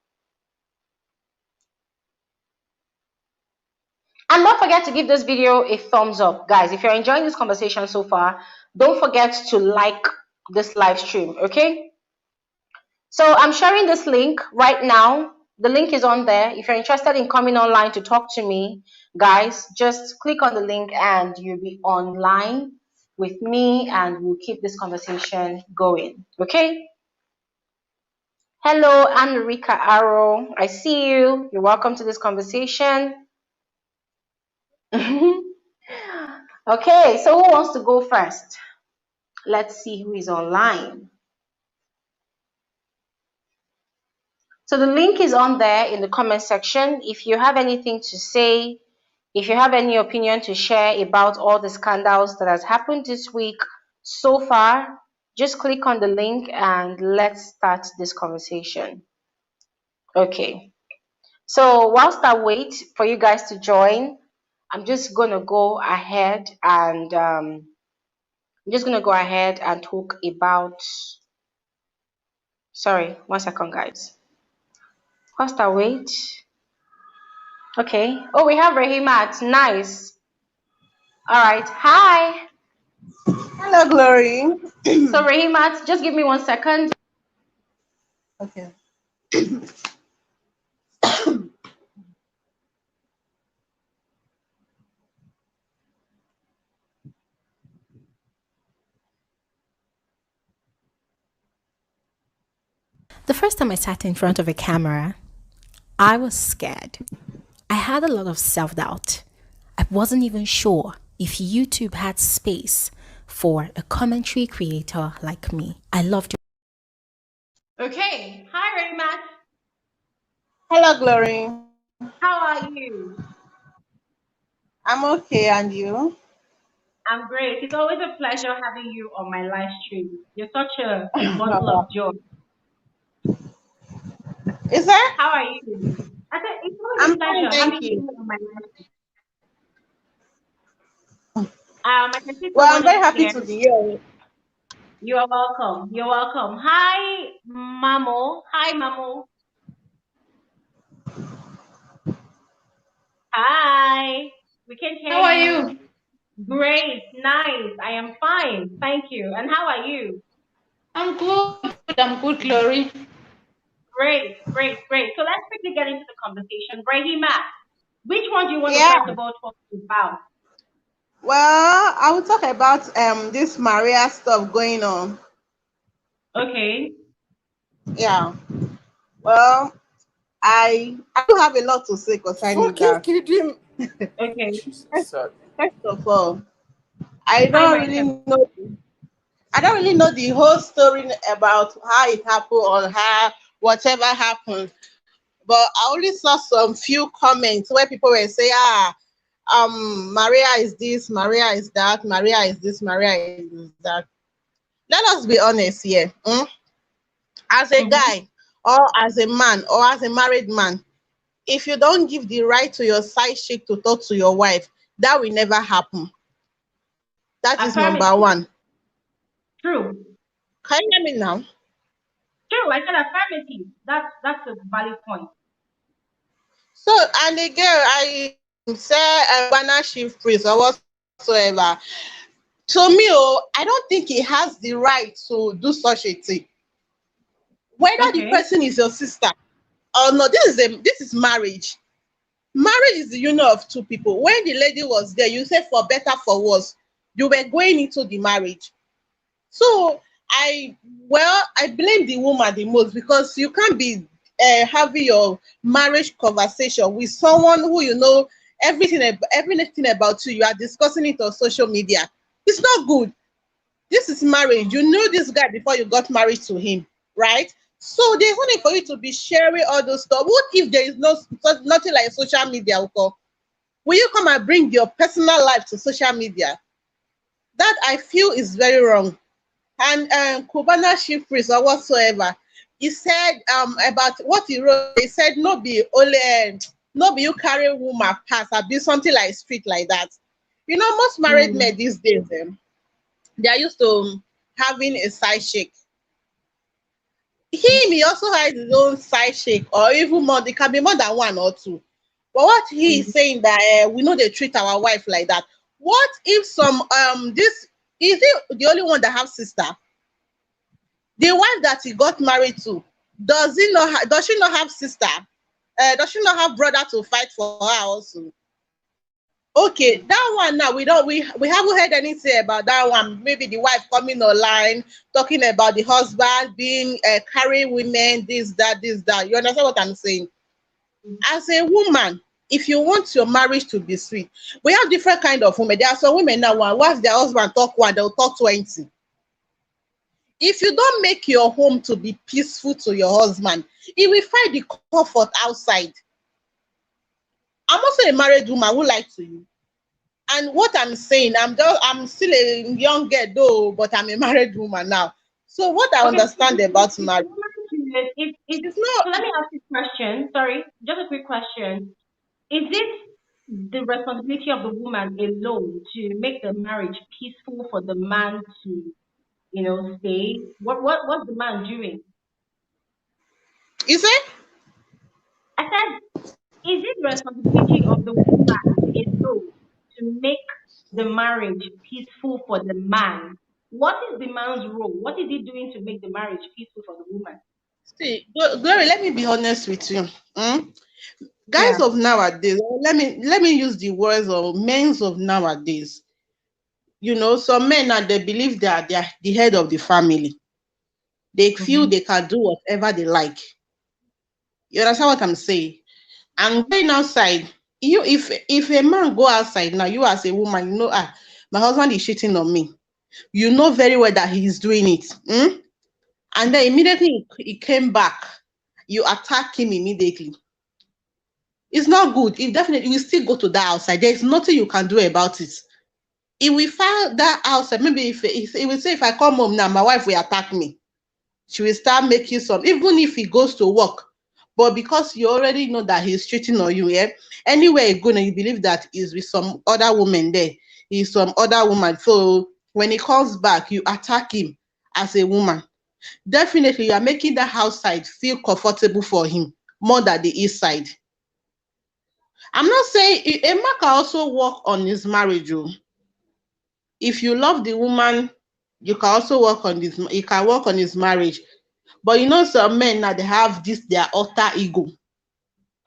And don't forget to give this video a thumbs up. Guys, if you're enjoying this conversation so far, don't forget to like this live stream, okay? So I'm sharing this link right now. The link is on there. If you're interested in coming online to talk to me, guys, just click on the link and you'll be online with me and we'll keep this conversation going, okay? Hello, Anrika Arrow. I see you. You're welcome to this conversation. Okay, so who wants to go first? Let's see who is online. So the link is on there in the comment section. If you have anything to say, if you have any opinion to share about all the scandals that has happened this week so far, just click on the link and let's start this conversation. Okay. So whilst I wait for you guys to join, I'm just gonna go ahead and talk about. Sorry, 1 second, guys. Whilst I wait. Okay. Oh, we have Rahimat. Nice. All right. Hi. Hello, Glory. So Rahimat, just give me 1 second. Okay. The first time I sat in front of a camera, I was scared. I had a lot of self-doubt. I wasn't even sure if YouTube had space for a commentary creator like me. I loved it. Okay. Hi, Rahimat. Hello, Glory. How are you? I'm okay, and you? I'm great. It's always a pleasure having you on my live stream. You're such a bundle of joy. Is that? How are you? I said it's always I'm a pleasure fine, having thank you you. on my live stream. I can see Well, I'm someone very is happy here. to be here. You are welcome. You're welcome. Hi, Mamo. Hi, Mamo. Hi. We can hear How are you. you? Great. Nice. I am fine. Thank you. And how are you? I'm good. I'm good, Glory. Great. Great. Great. So let's quickly get into the conversation. Brahima, which one do you want to Yeah. first of all talk about? Well, I will talk about this Maria stuff going on. Okay. Yeah. Well, I do have a lot to say concerning that. kidding. Okay. First of all, I Hi, don't my really friend. know. I don't really know the whole story about how it happened or how whatever happened. But I only saw some few comments where people were saying, Maria is this, Maria is that, Maria is this, Maria is that. Let us be honest here. As a guy, or as a man, or as a married man, if you don't give the right to your side chick to talk to your wife, That will never happen. That is number Affirmative. one. True. Can you hear me now? True. I said affirmative. That's a valid point. So, and again, I say banner shift priest or whatsoever. To me, I don't think he has the right to do such a thing. Whether the Okay. person is your sister or not, this is marriage. Marriage is the union of two people. When the lady was there, you say for better for worse, you were going into the marriage. So I blame the woman the most, because you can't be having your marriage conversation with someone who you know everything about you. You are discussing it on social media. It's not good. This is marriage. You knew this guy before you got married to him, right? So there's no need for you to be sharing all those stuff. What if there is nothing like social media? Uko? Will you come and bring your personal life to social media? That I feel is very wrong. And Kubana chief priest or whatsoever, he said about what he wrote. He said no be only no be you carry woman pass or be something like street like that. You know, most married Mm. men these days, they are used to having a side chick. He also has his own side chick, or even more. There can be more than one or two. But what he is saying that we know they treat our wife like that. What if some this is he the only one that have sister? The wife that he got married to, does she not have sister? Does she not have brother to fight for her also? Okay, that one now we haven't heard anything about that one. Maybe the wife coming online talking about the husband being carrying women, this, that. You understand what I'm saying? As a woman, if you want your marriage to be sweet, we have different kind of women. There are some women now, once their husband talk one, they'll talk 20. If you don't make your home to be peaceful to your husband, he will find the comfort outside. I'm also a married woman who like to you. And what I'm saying, I'm still a young girl though, but I'm a married woman now. So what I Okay. understand about If marriage, woman if it's not. so, let me ask you a question. Sorry, just a quick question. Is it the responsibility of the woman alone to make the marriage peaceful for the man to, stay? What's the man doing? You say? I said, is it the responsibility of the woman alone to make the marriage peaceful for the man? What is the man's role? What is he doing to make the marriage peaceful for the woman? See, Glory, let me be honest with you. Mm? Guys Yeah. of nowadays, let me use the words of men of nowadays. You know, some men now they believe that they are the head of the family. They feel Mm-hmm. they can do whatever they like. You understand what I'm saying? And going outside, if a man go outside now, you as a woman, you know, my husband is cheating on me. You know very well that he is doing it. And then immediately he came back, you attack him immediately. It's not good. It definitely will still go to that outside. There is nothing you can do about it. If we find that outside, maybe if he will say, if I come home now, my wife will attack me. She will start making some, even if he goes to work. But because you already know that he's cheating on you, yeah, anywhere you go and you believe that he's with some other woman there, he's some other woman. So when he comes back, you attack him as a woman. Definitely, you are making that outside feel comfortable for him more than the inside. I'm not saying a man can also work on his marriage. Oh. If you love the woman, you can also work on this. You can work on his marriage. But you know, some men now they have this their alter ego.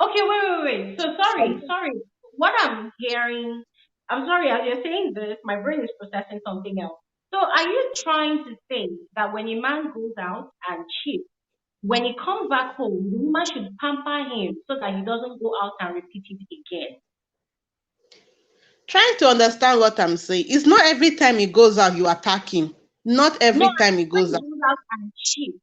Okay, wait. So sorry. What I'm hearing, I'm sorry, as you're saying this, my brain is processing something else. So are you trying to say that when a man goes out and cheats, when he comes back home, the woman should pamper him so that he doesn't go out and repeat it again? Trying to understand what I'm saying. It's not every time he goes out you attack him. Not No, every I time he mean when goes he out. goes out and cheats,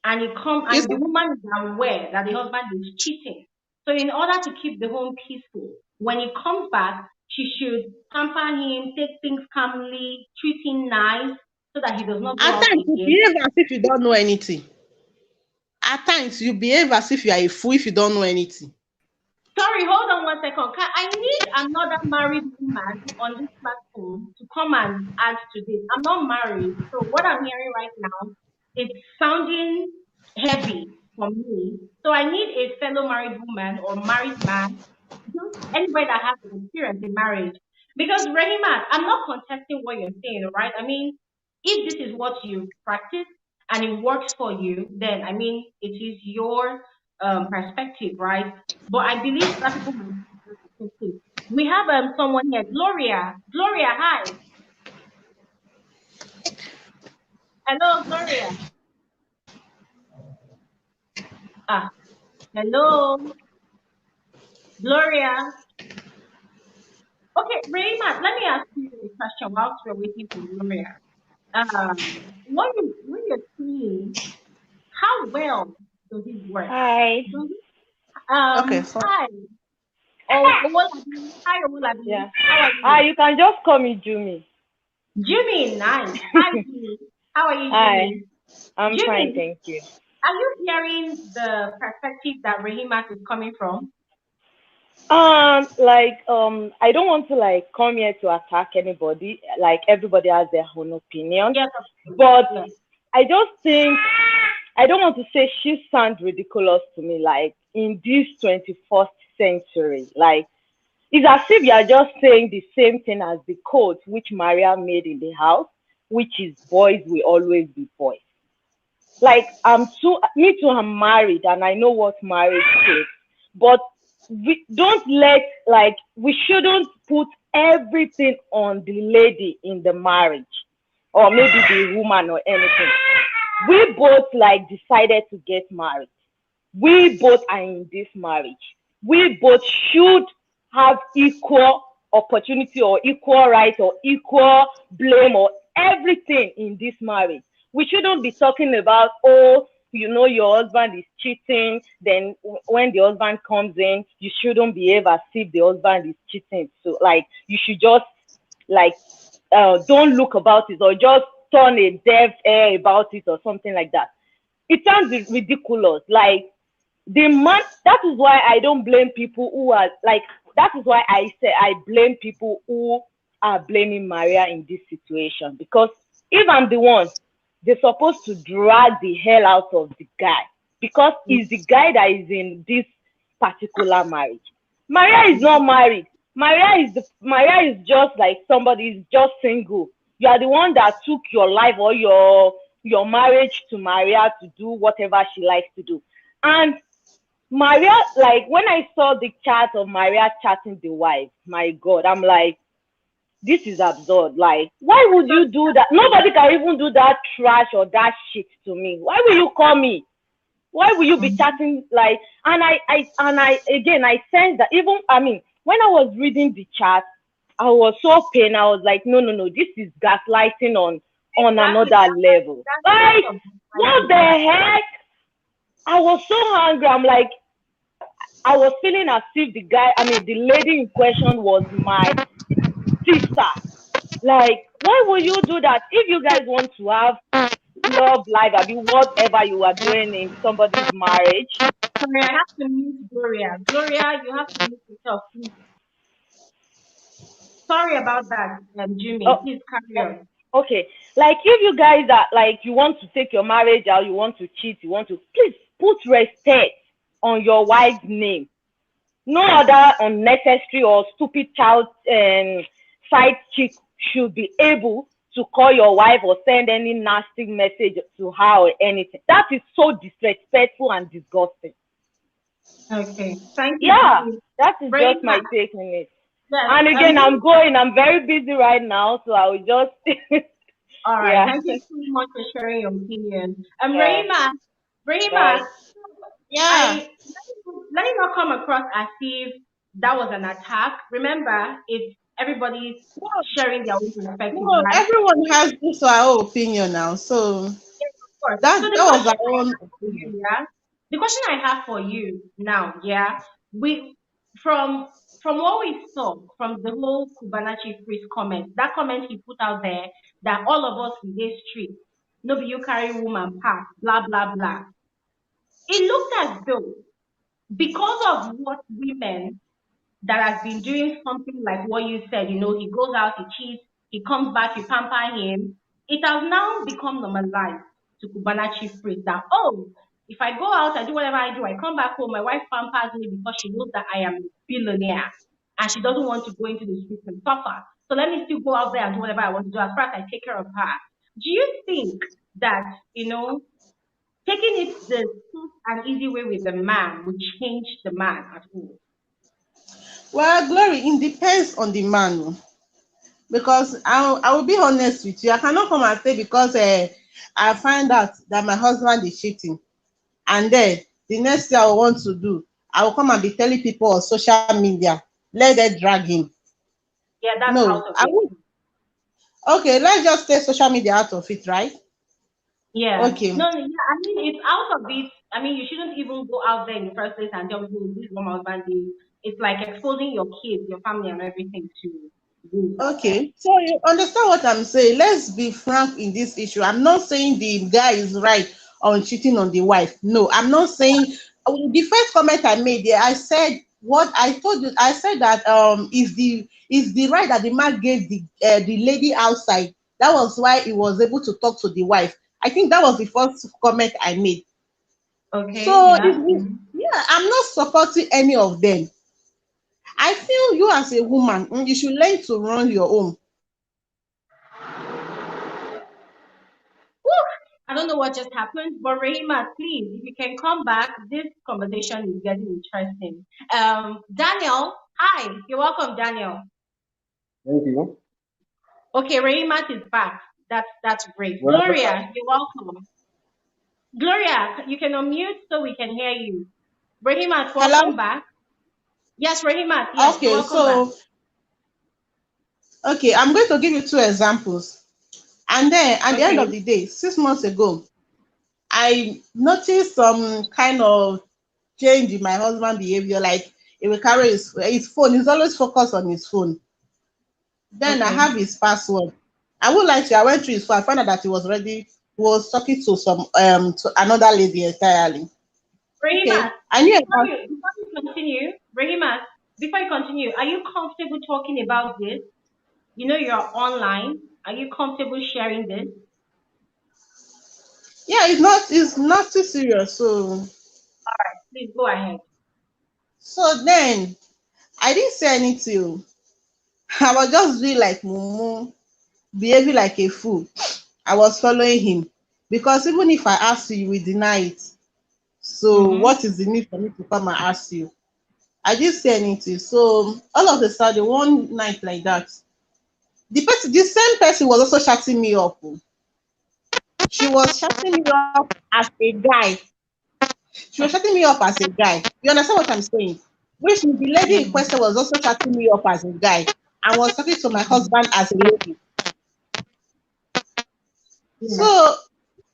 and he come It's and the woman is aware that the husband is cheating. So in order to keep the home peaceful, when he comes back, she should pamper him, take things calmly, treat him nice, so that he does not go at out times you again. behave as if you don't know anything. At times you behave as if you are a fool if you don't know anything. Sorry, hold on 1 second. I need another married woman on this platform to come and add to this. I'm not married, so what I'm hearing right now is sounding heavy for me. So I need a fellow married woman or married man, just anybody that has an experience in marriage. Because Rahima, I'm not contesting what you're saying, right? I mean, if this is what you practice and it works for you, then I mean, it is your perspective, right? But I believe other people might have different perspectives. We have someone here, Gloria. Gloria, hi. Hello, Gloria. Ah, hello, Gloria. Okay, Raymond, let me ask you a question whilst we're waiting for Gloria. When you're seeing, how well does it work? Hi. Does it, Okay, so hi. Oh, Owolabi. Hi, Owolabi. Yeah. How are you? You can just call me Jumi. Jimmy, nice. Hi, Jimmy. How are you, Hi. Jimmy? I'm fine, Jimmy, thank you. are you hearing the perspective that Rahimat is coming from? I don't want to come here to attack anybody. Like everybody has their own opinion. Yes, of course. But Yes. I just think I don't want to say she sounds ridiculous to me, like in this 21st century. Like it's as if you are just saying the same thing as the code which Maria made in the house, which is boys will always be boys. Like me too, I'm married and I know what marriage is. But we don't we shouldn't put everything on the lady in the marriage or maybe the woman or anything. We both decided to get married. We both are in this marriage. We both should have equal opportunity or equal right or equal blame or everything in this marriage. We shouldn't be talking about, oh, your husband is cheating. Then when the husband comes in, you shouldn't behave as if the husband is cheating. So you should just don't look about it or just turn a deaf ear about it or something like that. It sounds ridiculous. Like the man, that is why I don't blame people who are that is why I say I blame people who are blaming Maria in this situation. Because if I'm the one, they're supposed to drag the hell out of the guy because he's the guy that is in this particular marriage. Maria is not married. Maria is just like somebody is just single. You are the one that took your life or your marriage to Maria to do whatever she likes to do. And Maria, when I saw the chat of Maria chatting the wife, my God, I'm like, this is absurd. Like, why would you do that? Nobody can even do that trash or that shit to me. Why will you call me? Why will you be chatting and I sense that even when I was reading the chat, I was so pained. I was like, no, this is gaslighting on another level. Like, what the heck? I was so hungry. I'm like, I was feeling as if the lady in question was my sister. Like, why would you do that? If you guys want to have love life, whatever you are doing in somebody's marriage. Sorry, I have to mute Gloria. Gloria, you have to mute yourself, please. Sorry about that, Jimmy. Please carry on. Okay. Like, if you guys are you want to take your marriage out, you want to cheat, please put respect on your wife's name. No other unnecessary or stupid child side chick should be able to call your wife or send any nasty message to her or anything. That is so disrespectful and disgusting. Okay, thank you. Yeah, that is just my take on it. Yes, and again, I'm very busy right now, so I will just. All right, yeah. Thank you so much for sharing your opinion. Rahima, yeah. Let it not come across as if that was an attack. Remember, it's everybody's sharing their own perspective. No, right? Everyone has this our opinion now, so yes, of course. that was our own opinion. Yeah. The question I have for you now, yeah, we from what we saw from the whole Kubanachi priest comment, that comment he put out there that all of us in this street, no be you carry woman pass, blah blah blah. It looked as though because of what women that has been doing something like what you said, he goes out, he cheats, he comes back, you pamper him. It has now become normalized to Cubana chief priest that, oh, if I go out, I do whatever I do, I come back home, my wife pampers me because she knows that I am a billionaire and she doesn't want to go into the streets and suffer. So let me still go out there and do whatever I want to do as far as I take care of her. Do you think that, taking it the smooth and easy way with the man would change the man at all? Well, Glory, it depends on the man. Because I will be honest with you. I cannot come and say because I find out that my husband is cheating. And then the next thing I will want to do, I will come and be telling people on social media, let them drag him. Yeah, that's No, out of I it. won't. Okay, let's just take social media out of it, right? Yeah. Okay. No, yeah, I mean, it's out of it. I mean, you shouldn't even go out there in the first place and tell people this is what my husband is. It's like exposing your kids, your family, and everything to this. Okay, so you understand what I'm saying. Let's be frank in this issue. I'm not saying the guy is right on cheating on the wife. No, I'm not saying. The first comment I made there, I said what I told you. I said that is the right that the man gave the lady outside. That was why he was able to talk to the wife. I think that was the first comment I made. Okay, So yeah. yeah, I'm not supporting any of them. I feel you as a woman, you should learn to run your own. Whew, I don't know what just happened, but Rahima, please, if you can come back, this conversation is getting interesting. Daniel, hi, you're welcome, Daniel. Thank you. Okay, Rahima is back. That's great. Well, Gloria, you're welcome. Gloria, you can unmute so we can hear you. Rahimat, welcome Hello? back. Yes, Rahimat, yes, you're Okay, welcome back. so okay, I'm going to give you two examples. And then at the end Okay, of the day, 6 months ago, I noticed some kind of change in my husband's behavior. Like he will carry his phone, he's always focused on his phone. Then I okay. have his password. I would like to, I went through his phone, I found out that he was talking to some to another lady entirely. Rahimat, Okay. I knew about before you continue, Rahimat, before you continue, are you comfortable talking about this? You're online. Are you comfortable sharing this? yeah, it's not too serious. Please go ahead. So then I didn't say anything. I was just doing like mumu, behaving like a fool. I was following him because even if I ask you, you will deny it. So Mm-hmm. what is the need for me to come and ask you? I didn't say anything. So all of a sudden, one night like that, the same person was also chatting me up. She was chatting me up as a guy. She was chatting me up as a guy. You understand what I'm saying? Which the lady in question was also chatting me up as a guy and was talking to my husband as a lady. Yeah. So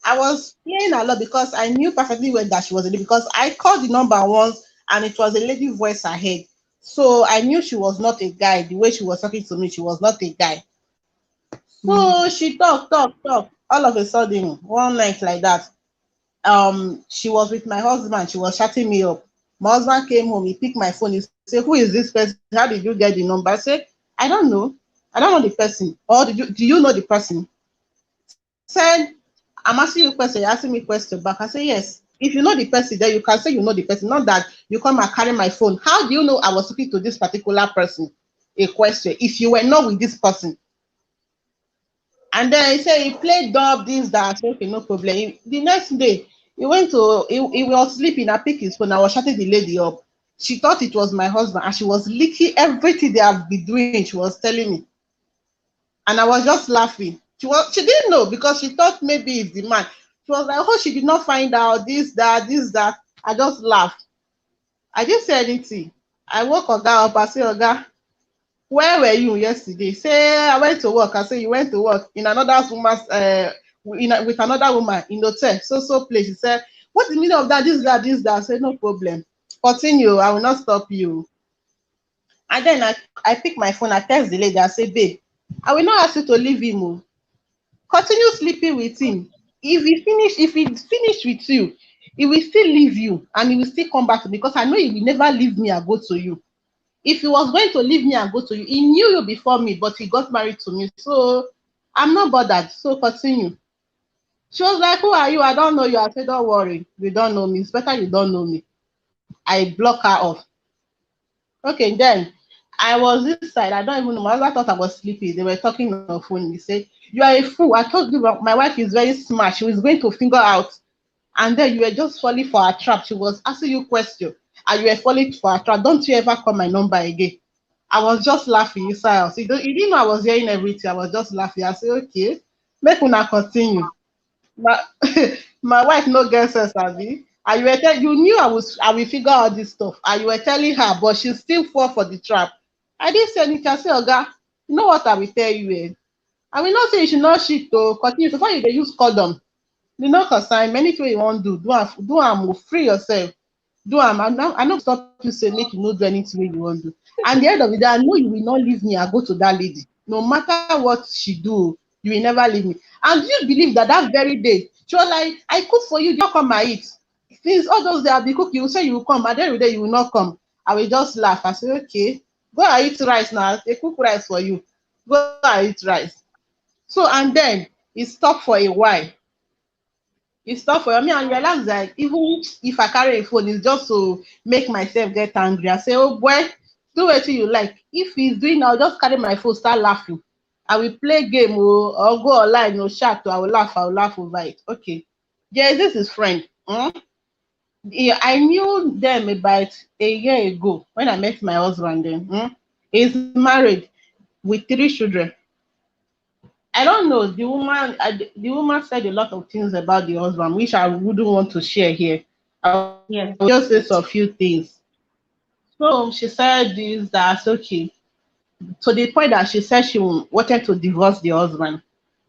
I was playing along because I knew perfectly well that she was a lady because I called the number once and it was a lady voice ahead. So I knew she was not a guy. The way she was talking to me, she was not a guy. So she talked. All of a sudden, one night like that, she was with my husband. She was chatting me up. My husband came home. He picked my phone. He said, "Who is this person? How did you get the number?" I said, "I don't know. I don't know the person. Or do you know the person?" Said, "I'm asking you a question. You're asking me a question back." I said, "Yes. If you know the person, then you can say you know the person. Not that you come and carry my phone. How do you know I was talking to this particular person? A question. If you were not with this person." And then he said he played dub this that. I said, okay, no problem. The next day he was sleeping. I picked his phone. I was shutting the lady up. She thought it was my husband and she was leaking everything they have been doing. She was telling me. And I was just laughing. She didn't know because she thought maybe it's the man. She was like, oh, she did not find out this, that. I just laughed. I didn't say anything. I woke Oga up. I said, Oga, where were you yesterday? Say I went to work. I say you went to work in another woman's with another woman in the hotel. So place. She said, what's the meaning of that? This that. I said, no problem. Continue. I will not stop you. And then I pick my phone. I text the lady. I say, babe, I will not ask you to leave him. Continue sleeping with him. If he finished with you, he will still leave you and he will still come back to me because I know he will never leave me and go to you. If he was going to leave me and go to you, he knew you before me, but he got married to me. So I'm not bothered. So continue. She was like, who are you? I don't know you. I said, don't worry. You don't know me. It's better you don't know me. I block her off. Okay, then I was this side. I don't even know. My husband thought I was sleepy. They were talking on the phone. He said, you are a fool. I told you my wife is very smart. She was going to figure out. And then you were just falling for her trap. She was asking you questions. And you were falling for her trap. Don't you ever call my number again. I was just laughing inside. So you didn't know I was hearing everything. I was just laughing. I said, okay, make una continue. My, my wife no get sense, Abi. And you knew I will figure out this stuff. And you were telling her, but she still fall for the trap. I didn't say anything. I said, Oga, you know what I will tell you? I will not say you should not shit to continue. So far you dey use condom. You know, concern anything you want to do am, free yourself. Do am. I no stop you say make you no do anything you want to do. And the end of the day, I know you will not leave me and go to that lady. No matter what she do, you will never leave me. And do you believe that very day, she was like, I cook for you, don't come and eat. Since all those days I'll be cooking, you say you will come, and every day you will not come. I will just laugh. I say, okay, go and eat rice now. They cook rice for you. Go and eat rice. So, and then it stopped for a while. It's tough for me and realize that even if I carry a phone, it's just to make myself get angry. I say, oh boy, do what you like. If he's doing, I'll just carry my phone, start laughing. I will play game or go online or chat. I will laugh over it. Okay. Yeah, this is friend. Yeah, I knew them about a year ago when I met my husband then. He's married with 3 children. I don't know. The woman said a lot of things about the husband, which I wouldn't want to share here. I'll just say a few things. So she said this, that's okay. To the point that she said she wanted to divorce the husband.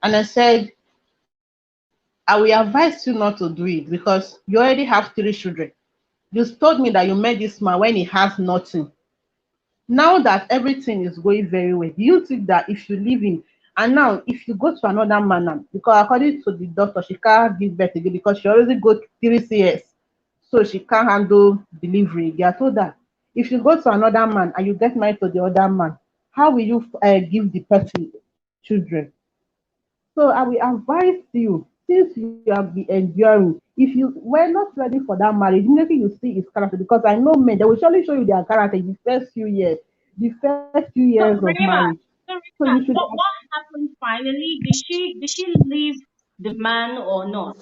And I said, I will advise you not to do it because you already have 3 children. You told me that you met this man when he has nothing. Now that everything is going very well, do you think that if you leave him, and now if you go to another man now, because according to the doctor, she can't give birth again because she already got 3 CS, so she can't handle delivery. They are told that if you go to another man and you get married to the other man, how will you give the person children? So I will advise you, since you have been enduring, if you were not ready for that marriage, immediately you see his character, because I know men, they will surely show you their character in the first few years, So of Rima, marriage. so So Rima, you should. what happened finally? Did she leave the man or not?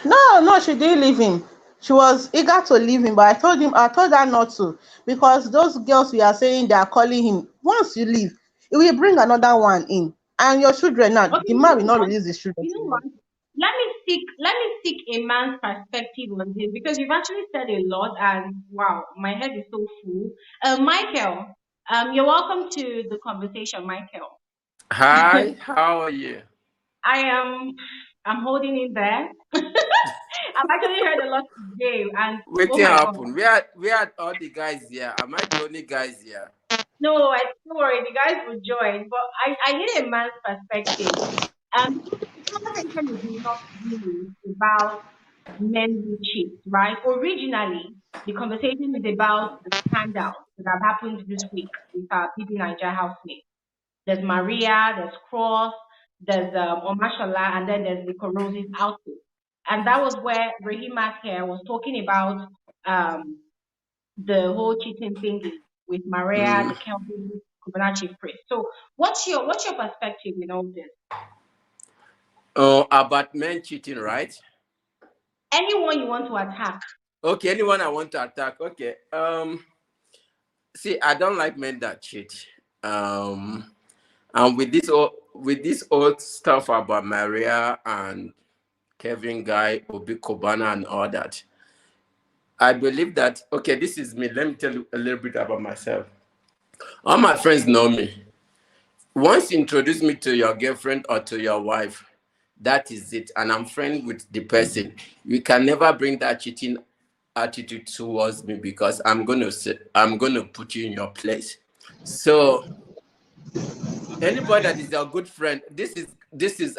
No, no, she didn't leave him. She was eager to leave him, but I told her not to, because those girls we are saying they are calling him. Once you leave, it will bring another one in, and your children now. Okay, The you man will know not what? release the children You to know you. what? Let me seek a man's perspective on this because you've actually said a lot and wow, my head is so full. Michael, you're welcome to the conversation, Michael. Hi, how are you? I am I'm holding in there. I've actually heard a lot today and oh Waiting my god. happen. We had all the guys here. Am I the only guys here? No, don't worry, the guys will join, but I need a man's perspective. The conversation is not really about men who cheat, right? Originally, the conversation is about the scandals that have happened this week with our PB Naija housemate. There's Maria, there's Cross, there's Omashola, and then there's Liquorose's outfit. And that was where Rahimat here was talking about um, the whole cheating thingy with Maria, Mm. the Kelvin Kubana chief priest. So what's your perspective in all this? Oh, about men cheating, right? Anyone you want to attack? Okay, anyone I want to attack. Okay. See, I don't like men that cheat. And with this old stuff about Maria and Kevin Guy, Obi Kobana and all that, I believe that okay, this is me. Let me tell you a little bit about myself. All my friends know me. Once you introduce me to your girlfriend or to your wife, that is it. And I'm friends with the person. You can never bring that cheating attitude towards me because I'm gonna put you in your place. So anybody that is your good friend, this is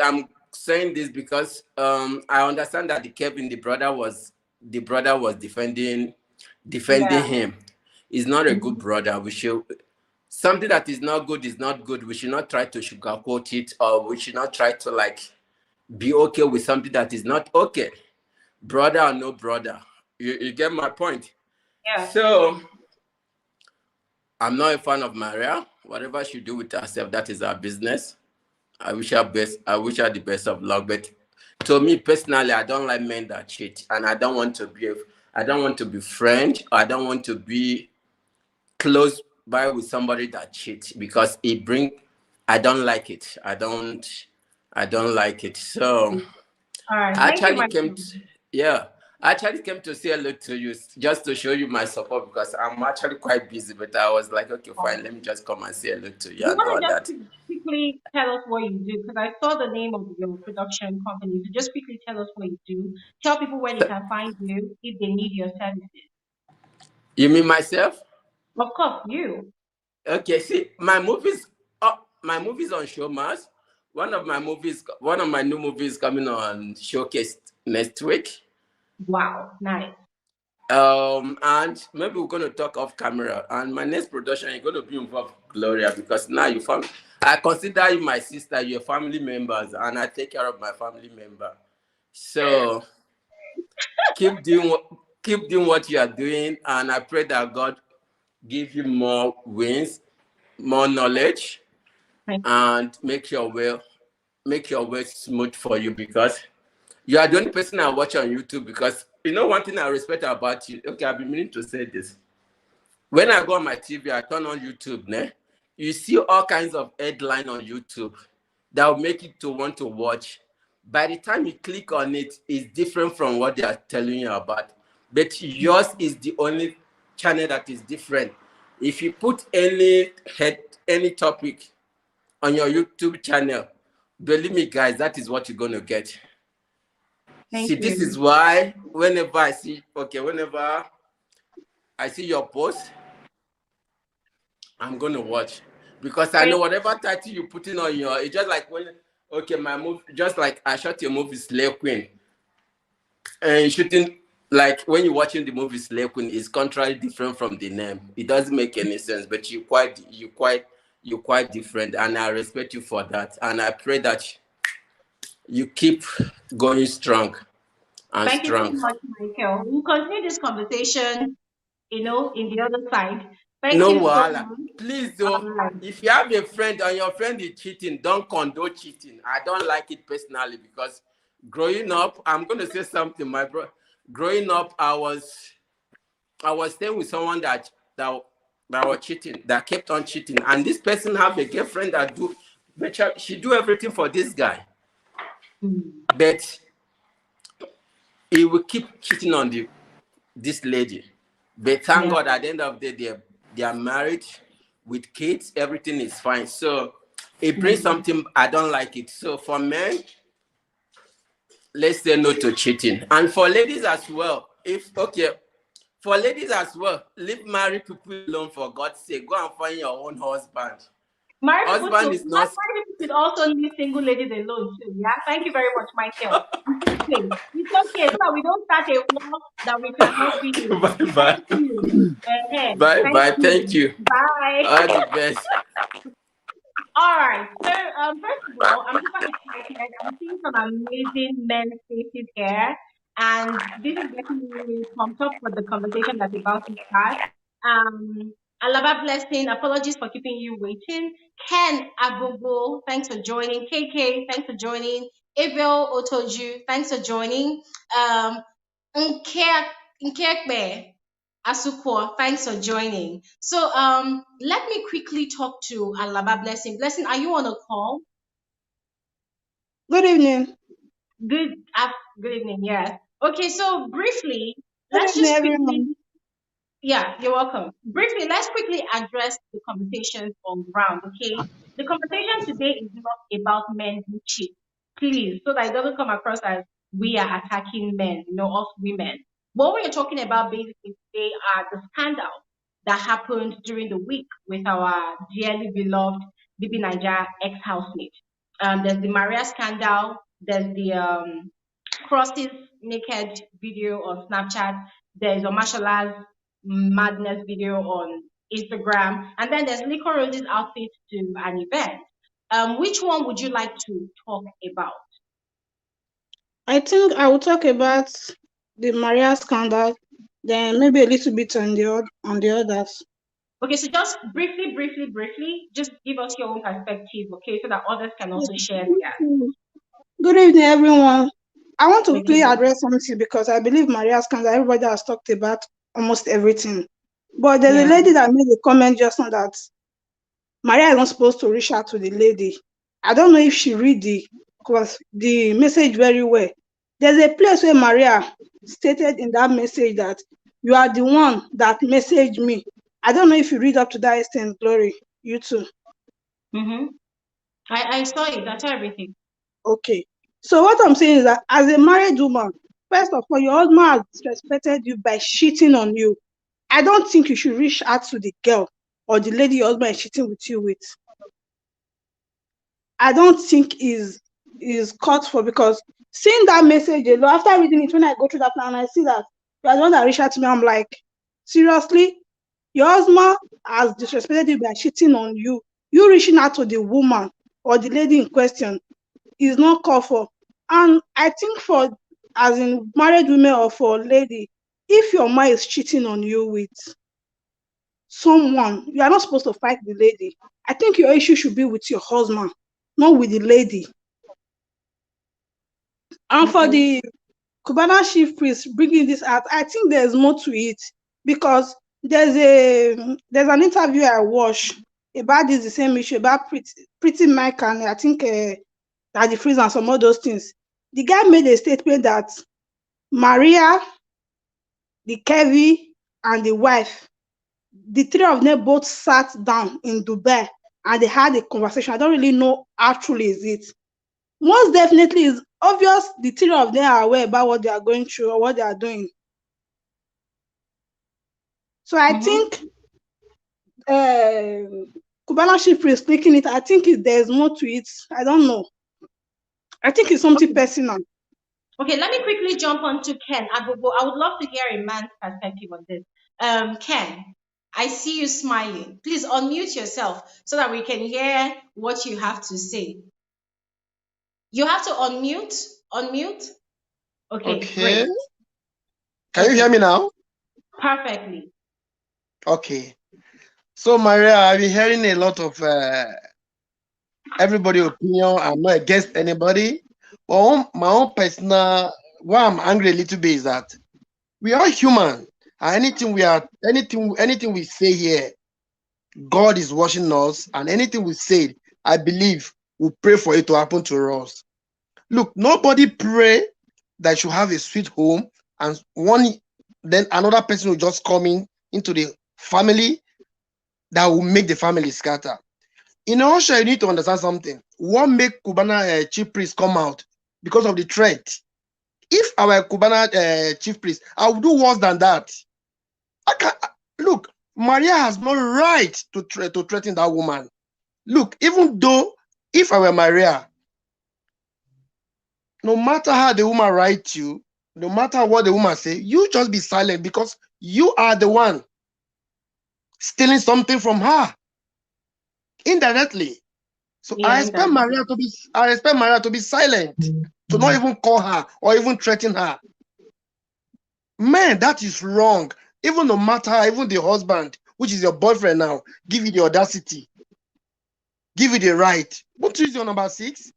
saying this because I understand that the brother was defending him. He's not a good brother. We should something that is not good is not good. We should not try to sugarcoat it, or we should not try to like be okay with something that is not okay. Brother or no brother. You get my point? Yeah. So I'm not a fan of Maria. Whatever she do with herself, that is her business. I wish her best. I wish her the best of luck. But to me personally, I don't like men that cheat, and I don't want to be. I don't want to be friend. I don't want to be close by with somebody that cheats because it bring. I don't like it. I don't like it. So All right. I Thank you, actually Michael. I actually came to say hello to you just to show you my support because I'm actually quite busy. But I was like, okay, fine, let me just come and say hello to you You and all want to that. just quickly tell us what you do? Because I saw the name of your production company. So just quickly tell us what you do. Tell people where they can find you if they need your services. You mean myself? Of course, you. Okay, see, my movies on Showmas. One of my new movies coming on Showcase next week. Wow, nice. And maybe we're gonna talk off camera. And my next production, you're gonna be involved, Gloria, because now I consider you my sister. You're family members, and I take care of my family member. So keep doing what you are doing, and I pray that God give you more wins, more knowledge, and make your way smooth for you because you are the only person I watch on YouTube. Because you know one thing I respect about you. Okay, I've been meaning to say this. When I go on my TV, I turn on YouTube, you see all kinds of headline on YouTube that will make you to want to watch. By the time you click on it, it's different from what they are telling you about. But yours is the only channel that is different. If you put any topic on your YouTube channel, believe me, guys, that is what you're going to get. Thank This you. is why whenever I see your post, I'm going to watch. Because I know whatever title you're putting on it's just like my movie, just like I shot your movie Slave Queen. And shooting, like when you're watching the movie Slave Queen, is contrary different from the name. It doesn't make any sense, but you're quite different. And I respect you for that. And I pray that you keep going strong and Thank you so strong. much, Michael. We'll continue this conversation, in the other side. Thank No you so wahala. much. Please All though, right. if you have a friend and your friend is cheating, don't condone cheating. I don't like it personally because growing up, I'm gonna say something, my bro. Growing up, I was staying with someone that was cheating, that kept on cheating, and this person have a girlfriend but she do everything for this guy, but he will keep cheating on this lady. But thank God, at the end of the day, they are married with kids. Everything is fine. So it brings something I don't like it. So for men, let's say no to cheating, and for ladies as well. For ladies as well, leave married people alone for God's sake. Go and find your own husband. Married Husband is not. people should also leave single ladies alone too. Yeah. Thank you very much, Michael. It's okay. It's okay. So that we don't start a war that we cannot finish. Bye bye. Thank you. Bye Thank bye. Thank you. you. Bye. All the best. All right. So, first of all, I'm super excited. I'm seeing some amazing men faces here, and this is getting me really pumped up for the conversation that's about to start. Alaba Blessing, apologies for keeping you waiting. Ken Abubu, thanks for joining. KK, thanks for joining. Abel Otoju, thanks for joining. Um, Nkekbe Asukwo, thanks for joining. So let me quickly talk to Alaba Blessing. Blessing, are you on a call? Good evening. Good evening, yes. Okay, so briefly, Good let's evening, just quickly everyone. yeah, you're welcome. Briefly, let's quickly address the conversations on ground, okay? The conversation today is not about men who cheat, please, so that it doesn't come across as we are attacking men, us women. What we're talking about basically today are the scandals that happened during the week with our dearly beloved Bibi Naija ex-housemate. There's the Maria scandal, There's the crosses naked video on Snapchat. There's Omashola's madness video on Instagram, and then there's Liquorose's outfit to an event. Which one would you like to talk about? I think I will talk about the Maria scandal, then maybe a little bit on the others. Okay, so just briefly, just give us your own perspective, okay, so that others can also share theirs. Good evening, everyone. I want to Good quickly evening. address something because I believe Maria scandal, everybody has talked about almost everything. But there's a Yeah. lady that made a comment just now that Maria is not supposed to reach out to the lady. I don't know if she read the message very well. There's a place where Maria stated in that message that you are the one that messaged me. I don't know if you read up to that extent, Glory. You too. Mm-hmm. I saw it. I saw everything. Okay. So what I'm saying is that as a married woman, first of all, your husband has disrespected you by cheating on you. I don't think you should reach out to the girl or the lady your husband is cheating with you with. I don't think is caught for, because seeing that message alone, after reading it, when I go through that and I see that you are the one that reached out to me, I'm like, seriously? Your husband has disrespected you by cheating on you. You reaching out to the woman or the lady in question is not called for. And I think for, as in married women or for lady, if your man is cheating on you with someone, you are not supposed to fight the lady. I think your issue should be with your husband, not with the lady. And for the Cubana chief priest bringing this out, I think there's more to it, because there's an interview I watched about this, the same issue about pretty Mike, and I think that the freeze and some of those things. The guy made a statement that Maria, the Kevi, and the wife, the three of them both sat down in Dubai and they had a conversation. I don't really know how truly is it. Most definitely is obvious the three of them are aware about what they are going through or what they are doing. So I think Cubana chief is taking it. I think there's more to it. I don't know. I think it's something personal. Okay, let me quickly jump on to Ken. I would love to hear a man's perspective on this. Ken, I see you smiling. Please unmute yourself so that we can hear what you have to say. You have to unmute. Unmute. Okay, Okay. great. Can you hear me now? Perfectly. Okay. So, Maria, I've been hearing a lot of everybody's opinion. I'm not against anybody. But my own personal, why I'm angry a little bit is that we are human. And anything we say here, God is watching us, and anything we say, I believe we pray for it to happen to us. Look, nobody pray that you have a sweet home, and then another person will just come into the family that will make the family scatter. In Russia, you need to understand something. What make Cubana chief priest come out? Because of the threat. If I were Cubana chief priest, I would do worse than that. Look, Maria has no right to threaten that woman. Look, even though if I were Maria, no matter how the woman writes you, no matter what the woman say, you just be silent, because you are the one stealing something from her indirectly. So Yeah, I expect Maria to be silent, to not even call her or even threaten her. Man, that is wrong. Even no matter, even the husband, which is your boyfriend now, give you the audacity, give you the right. What is your number 6?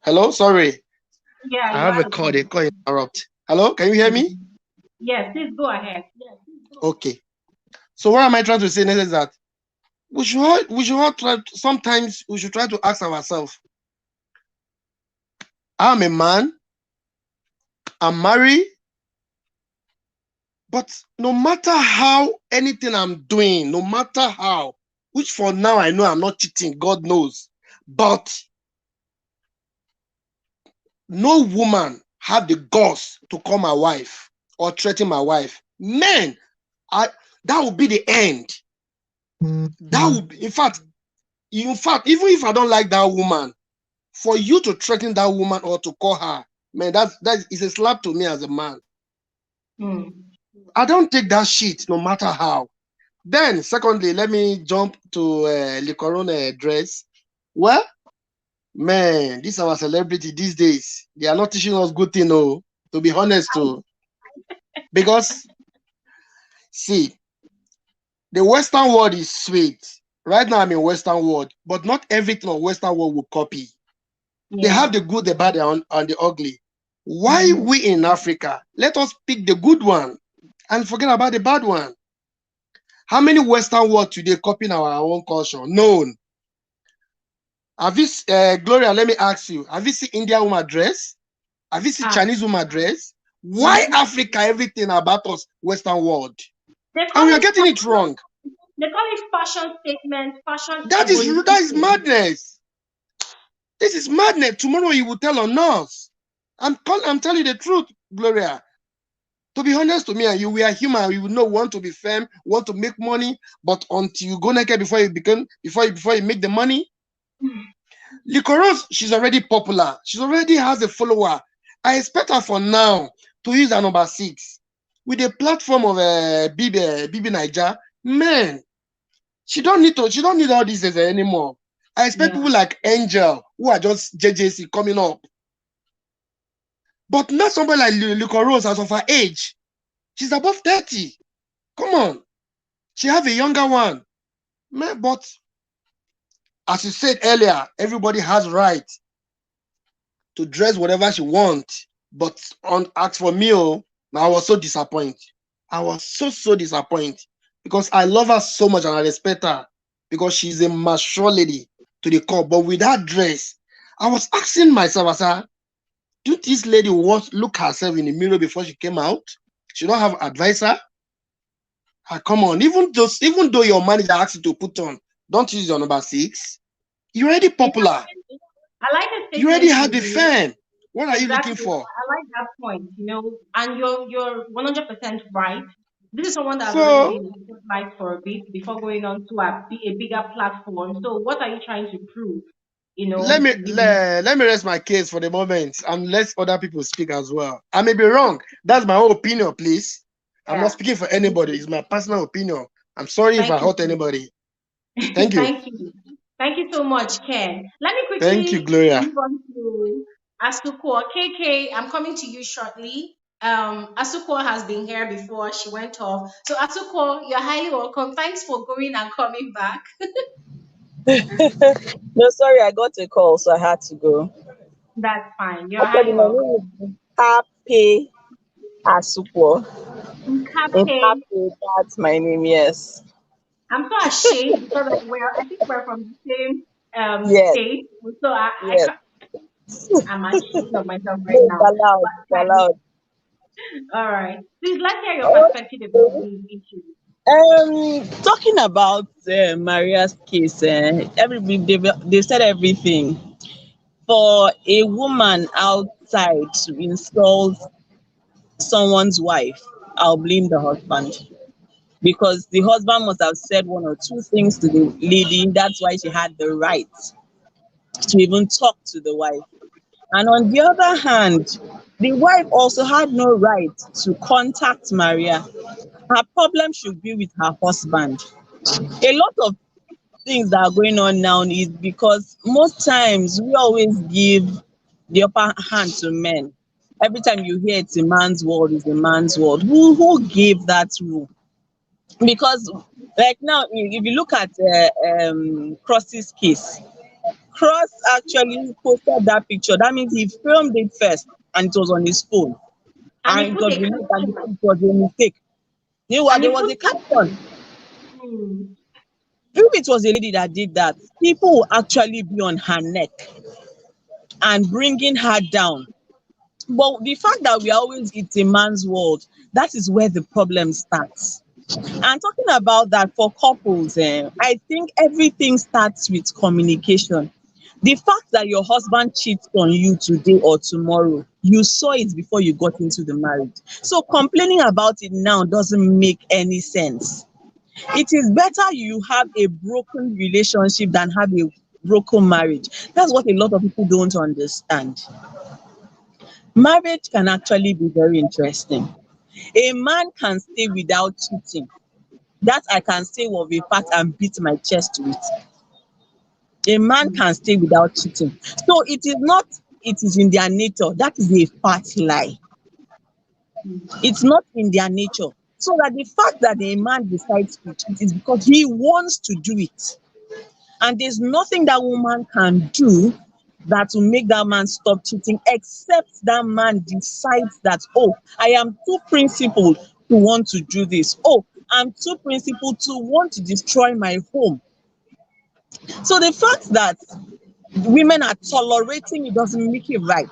Hello, sorry. Yeah, I have a call. They call interrupt. Hello, can you hear me? Yes, please go ahead. Okay. So what am I trying to say next is that we should all try. Sometimes we should try to ask ourselves. I'm a man. I'm married. But no matter how anything I'm doing, no matter how, which for now I know I'm not cheating, God knows. But no woman have the guts to call my wife or threaten my wife. Men, that will be the end. That would be, in fact, even if I don't like that woman, for you to threaten that woman or to call her, man, that is a slap to me as a man. I don't take that shit no matter how. Then, secondly, let me jump to Liquorose dress. Well, man, this is our celebrity these days. They are not teaching us good thing, no, to be honest, too. Because, see, the Western world is sweet. Right now, I'm in Western world, but not everything on Western world will copy. They have the good, the bad, and the ugly. Why we in Africa? Let us pick the good one and forget about the bad one. How many Western world today copying our own culture? None. Have you, Gloria, let me ask you, have you seen Indian woman dress? Have you seen Chinese woman dress? Why Africa, everything about us, Western world? And we are getting it wrong. They call it fashion statement, fashion. That is madness. This is madness. Tomorrow you will tell on us. I'm telling you the truth, Gloria. To be honest to me and you, we are human. We will not want to be firm, want to make money, but until you go naked before you make the money. Liquorose, she's already popular. She already has a follower. I expect her for now to use her number 6 with the platform of Big Naija. Man, she don't need all this anymore. I expect people like Angel who are just JJC coming up. But not somebody like Liquorose as of her age. She's above 30. Come on. She have a younger one. Man, but as you said earlier, everybody has right to dress whatever she wants. But as for me, I was so disappointed. I was so disappointed because I love her so much and I respect her because she's a mature lady to the core. But with that dress, I was asking myself, I said, do this lady look herself in the mirror before she came out? She don't have advisor. Come on, even though your manager asks you to put on, don't use your number 6. You're already popular. I like it. You already have the fame. What are you looking for? I like that point, and you're 100% right. This is someone that's already been in the life for a bit before going on to a bigger platform. So what are you trying to prove? Let me rest my case for the moment and let other people speak as well. I may be wrong. That's my own opinion, please. I'm not speaking for anybody. It's my personal opinion. I'm sorry if I hurt anybody. Thank you. Thank you so much, Ken. Let me quickly Thank you, Gloria. move on to Asuko. KK, I'm coming to you shortly. Asuko has been here before. She went off. So Asuko, you're highly welcome. Thanks for going and coming back. No, sorry, I got a call, so I had to go. That's fine. You're highly welcome. Happy Asupo. Happy. That's my name, yes. I'm so ashamed because I think we're from the same Yes. state. So Yes. I'm ashamed of myself right now. Allowed. All right. Please let's hear your perspective about these issues. Talking about Maria's case, everybody they said everything. For a woman outside to insult someone's wife, I'll blame the husband. Because the husband must have said one or two things to the lady. That's why she had the right to even talk to the wife. And on the other hand, the wife also had no right to contact Maria. Her problem should be with her husband. A lot of things that are going on now is because most times we always give the upper hand to men. Every time you hear it's a man's world, it's a man's world. Who gave that rule? Because like now, if you look at Cross's case, Cross actually posted that picture. That means he filmed it first and it was on his phone. And it was released and it was a mistake. There was a caption. If it was a lady that did that, people will actually be on her neck and bringing her down. But the fact that we are always it's a man's world, that is where the problem starts. And talking about that for couples, I think everything starts with communication. The fact that your husband cheats on you today or tomorrow, you saw it before you got into the marriage. So complaining about it now doesn't make any sense. It is better you have a broken relationship than have a broken marriage. That's what a lot of people don't understand. Marriage can actually be very interesting. A man can stay without cheating. That I can say of a fact and beat my chest with. A man can stay without cheating. So it is not, it is in their nature. That is a fat lie. It's not in their nature. So that the fact that a man decides to cheat is because he wants to do it. And there's nothing that woman can do that will make that man stop cheating, except that man decides that, oh, I am too principled to want to do this. Oh, I'm too principled to want to destroy my home. So the fact that women are tolerating it doesn't make it right.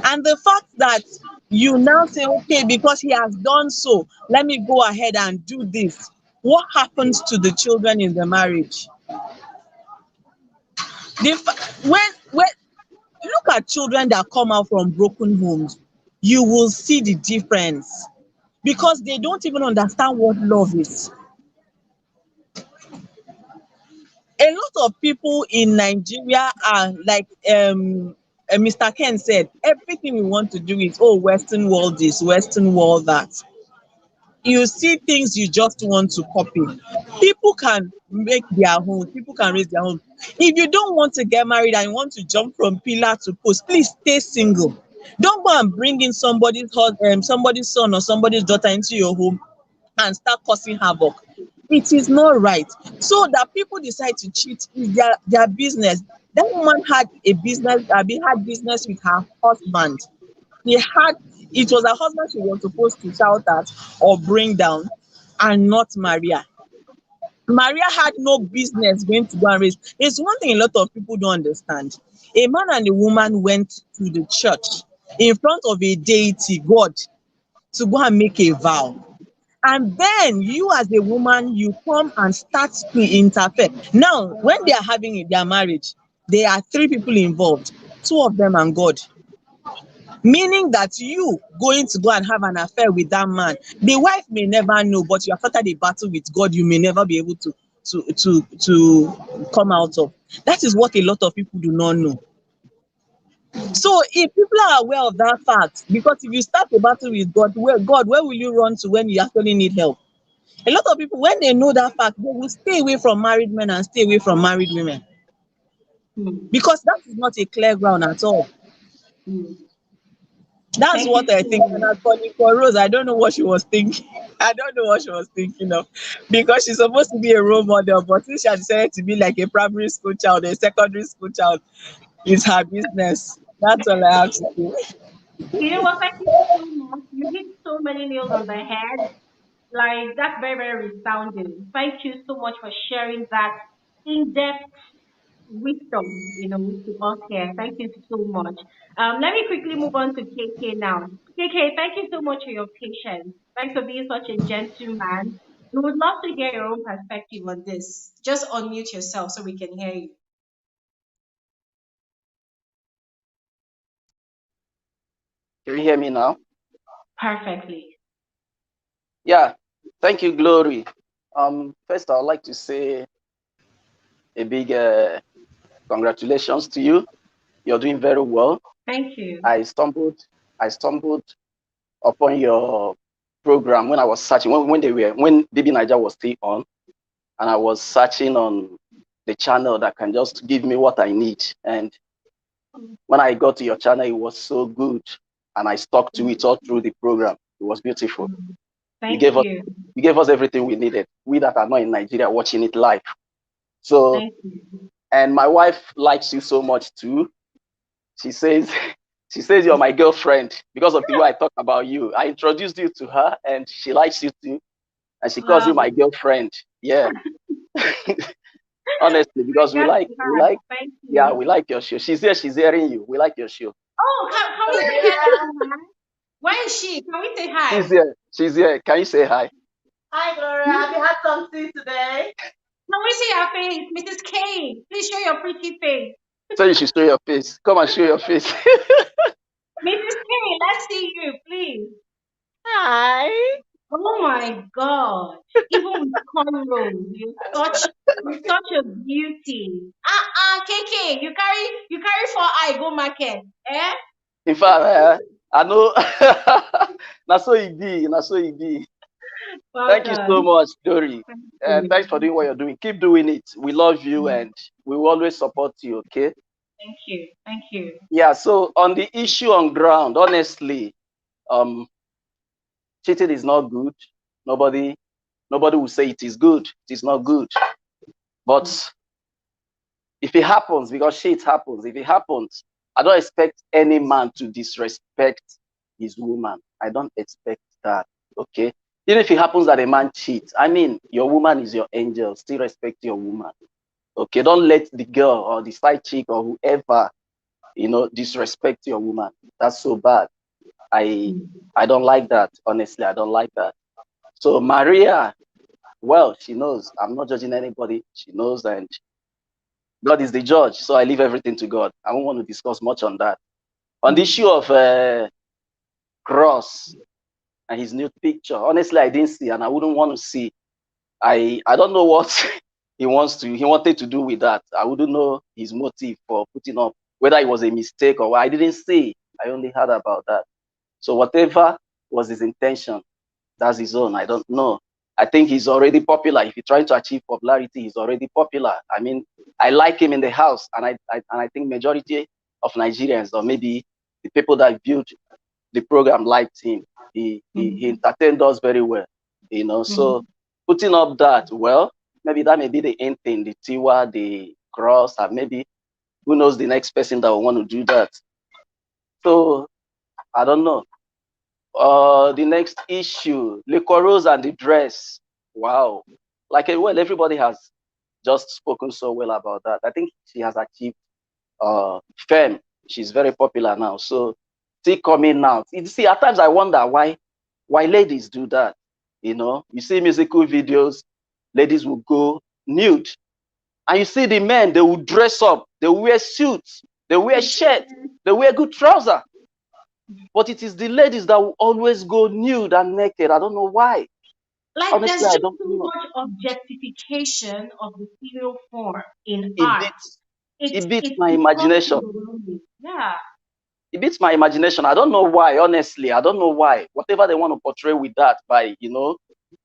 And the fact that you now say, okay, because he has done so, let me go ahead and do this. What happens to the children in the marriage? When look at children that come out from broken homes, you will see the difference because they don't even understand what love is. A lot of people in Nigeria are like Mr. Ken said, everything we want to do is, oh, Western world this, Western world that. You see things you just want to copy. People can make their own, people can raise their own. If you don't want to get married and you want to jump from pillar to post, please stay single. Don't go and bring in somebody's somebody's son or somebody's daughter into your home and start causing havoc. It is not right. So that people decide to cheat is their business. That woman had a business, had business with her husband. It was her husband she was supposed to shout at or bring down, and not Maria. Maria had no business going to go and raise. It's one thing a lot of people don't understand. A man and a woman went to the church in front of a deity, God, to go and make a vow. And then you as a woman, you come and start to interfere. Now, when they are having their marriage, there are three people involved, two of them and God. Meaning that you going to go and have an affair with that man, the wife may never know, but you have started a battle with God you may never be able to come out of. That is what a lot of people do not know. So if people are aware of that fact, because if you start a battle with God, where will you run to when you actually need help? A lot of people, when they know that fact, they will stay away from married men and stay away from married women. Because that is not a clear ground at all. That's what I think. And as for Liquorose, I don't know what she was thinking. I don't know what she was thinking of. Because she's supposed to be a role model, but since she had decided to be like a primary school child, a secondary school child, it's her business. That's all I have to say. You know what? Thank you so much. You hit so many nails on the head. Like, that's very, very resounding. Thank you so much for sharing that in-depth wisdom, to us here. Thank you so much. Let me quickly move on to KK now. KK, thank you so much for your patience. Thanks for being such a gentleman. We would love to hear your own perspective on this. Just unmute yourself so we can hear you Can you hear me now? perfectly. Yeah. Thank you, Glory. First, I would like to say a big congratulations to you. You're doing very well. Thank you. I stumbled upon your program when I was searching when Baby Naija was still on, and I was searching on the channel that can just give me what I need. And when I got to your channel, it was so good, and I stuck to it all through the program. It was beautiful. Thank You gave us everything we needed. We that are not in Nigeria watching it live. So, Thank you. and my wife likes you so much too. She says you're my girlfriend because of the way I talk about you. I introduced you to her, and she likes you too, and she calls you my girlfriend. Yeah. Honestly, because we like, Thank you. yeah, we like your show. She's here, she's hearing you. We like your show. Oh, can we say hi to her? Where is she? Can we say hi? She's here. Can you say hi? Hi, Gloria. Have you had something today? Can we see your face, Mrs. K? Please show your pretty face. So you should show your face. Come and show your face. Mrs. K, let's see you, please. Hi. Oh my God. Even with cornrows, you're such a beauty. KK, you carry 4 eye go market. Eh? In fact, I know. That's so it be. That's so it be. Well Thank you so done. much, Dory. Thank And you. thanks for doing what you're doing. Keep doing it. We love you and we will always support you, okay? Thank you. Thank you. Yeah, so on the issue on ground, honestly, cheating is not good. Nobody will say it is good. It is not good. But if it happens, because shit happens, if it happens, I don't expect any man to disrespect his woman. I don't expect that. Okay. Even if it happens that a man cheats, I mean, your woman is your angel. Still respect your woman. Okay. Don't let the girl or the side chick or whoever, disrespect your woman. That's so bad. I don't like that. Honestly, I don't like that. So Maria, well, she knows. I'm not judging anybody. She knows, and God is the judge. So I leave everything to God. I don't want to discuss much on that. On the issue of Cross and his new picture, honestly, I didn't see, and I wouldn't want to see. I don't know what he wanted to do with that. I wouldn't know his motive for putting up, whether it was a mistake or what. I didn't see. I only heard about that. So whatever was his intention, that's his own. I don't know. I think he's already popular. If he's trying to achieve popularity, he's already popular. I mean, I like him in the house, and I think majority of Nigerians, or maybe the people that built the program, liked him. He entertained us very well, So putting up that, well, maybe that may be the end thing, the Tiwa, the Cross, and maybe who knows the next person that will want to do that. So I don't know. The next issue, Liquorose and the dress. Wow. Well, everybody has just spoken so well about that. I think she has achieved fame. She's very popular now. So still coming out. You see, at times I wonder why ladies do that. You see musical videos, ladies will go nude. And you see the men, they will dress up, they will wear suits, they wear shirts, they wear good trousers. But it is the ladies that will always go nude and naked. I don't know why. Like Honestly, there's I just don't too know. much objectification of the female form in It art. beats It's it beats it's my becoming imagination. overwhelming. Yeah. It beats my imagination. I don't know why, honestly. I don't know why. Whatever they want to portray with that by,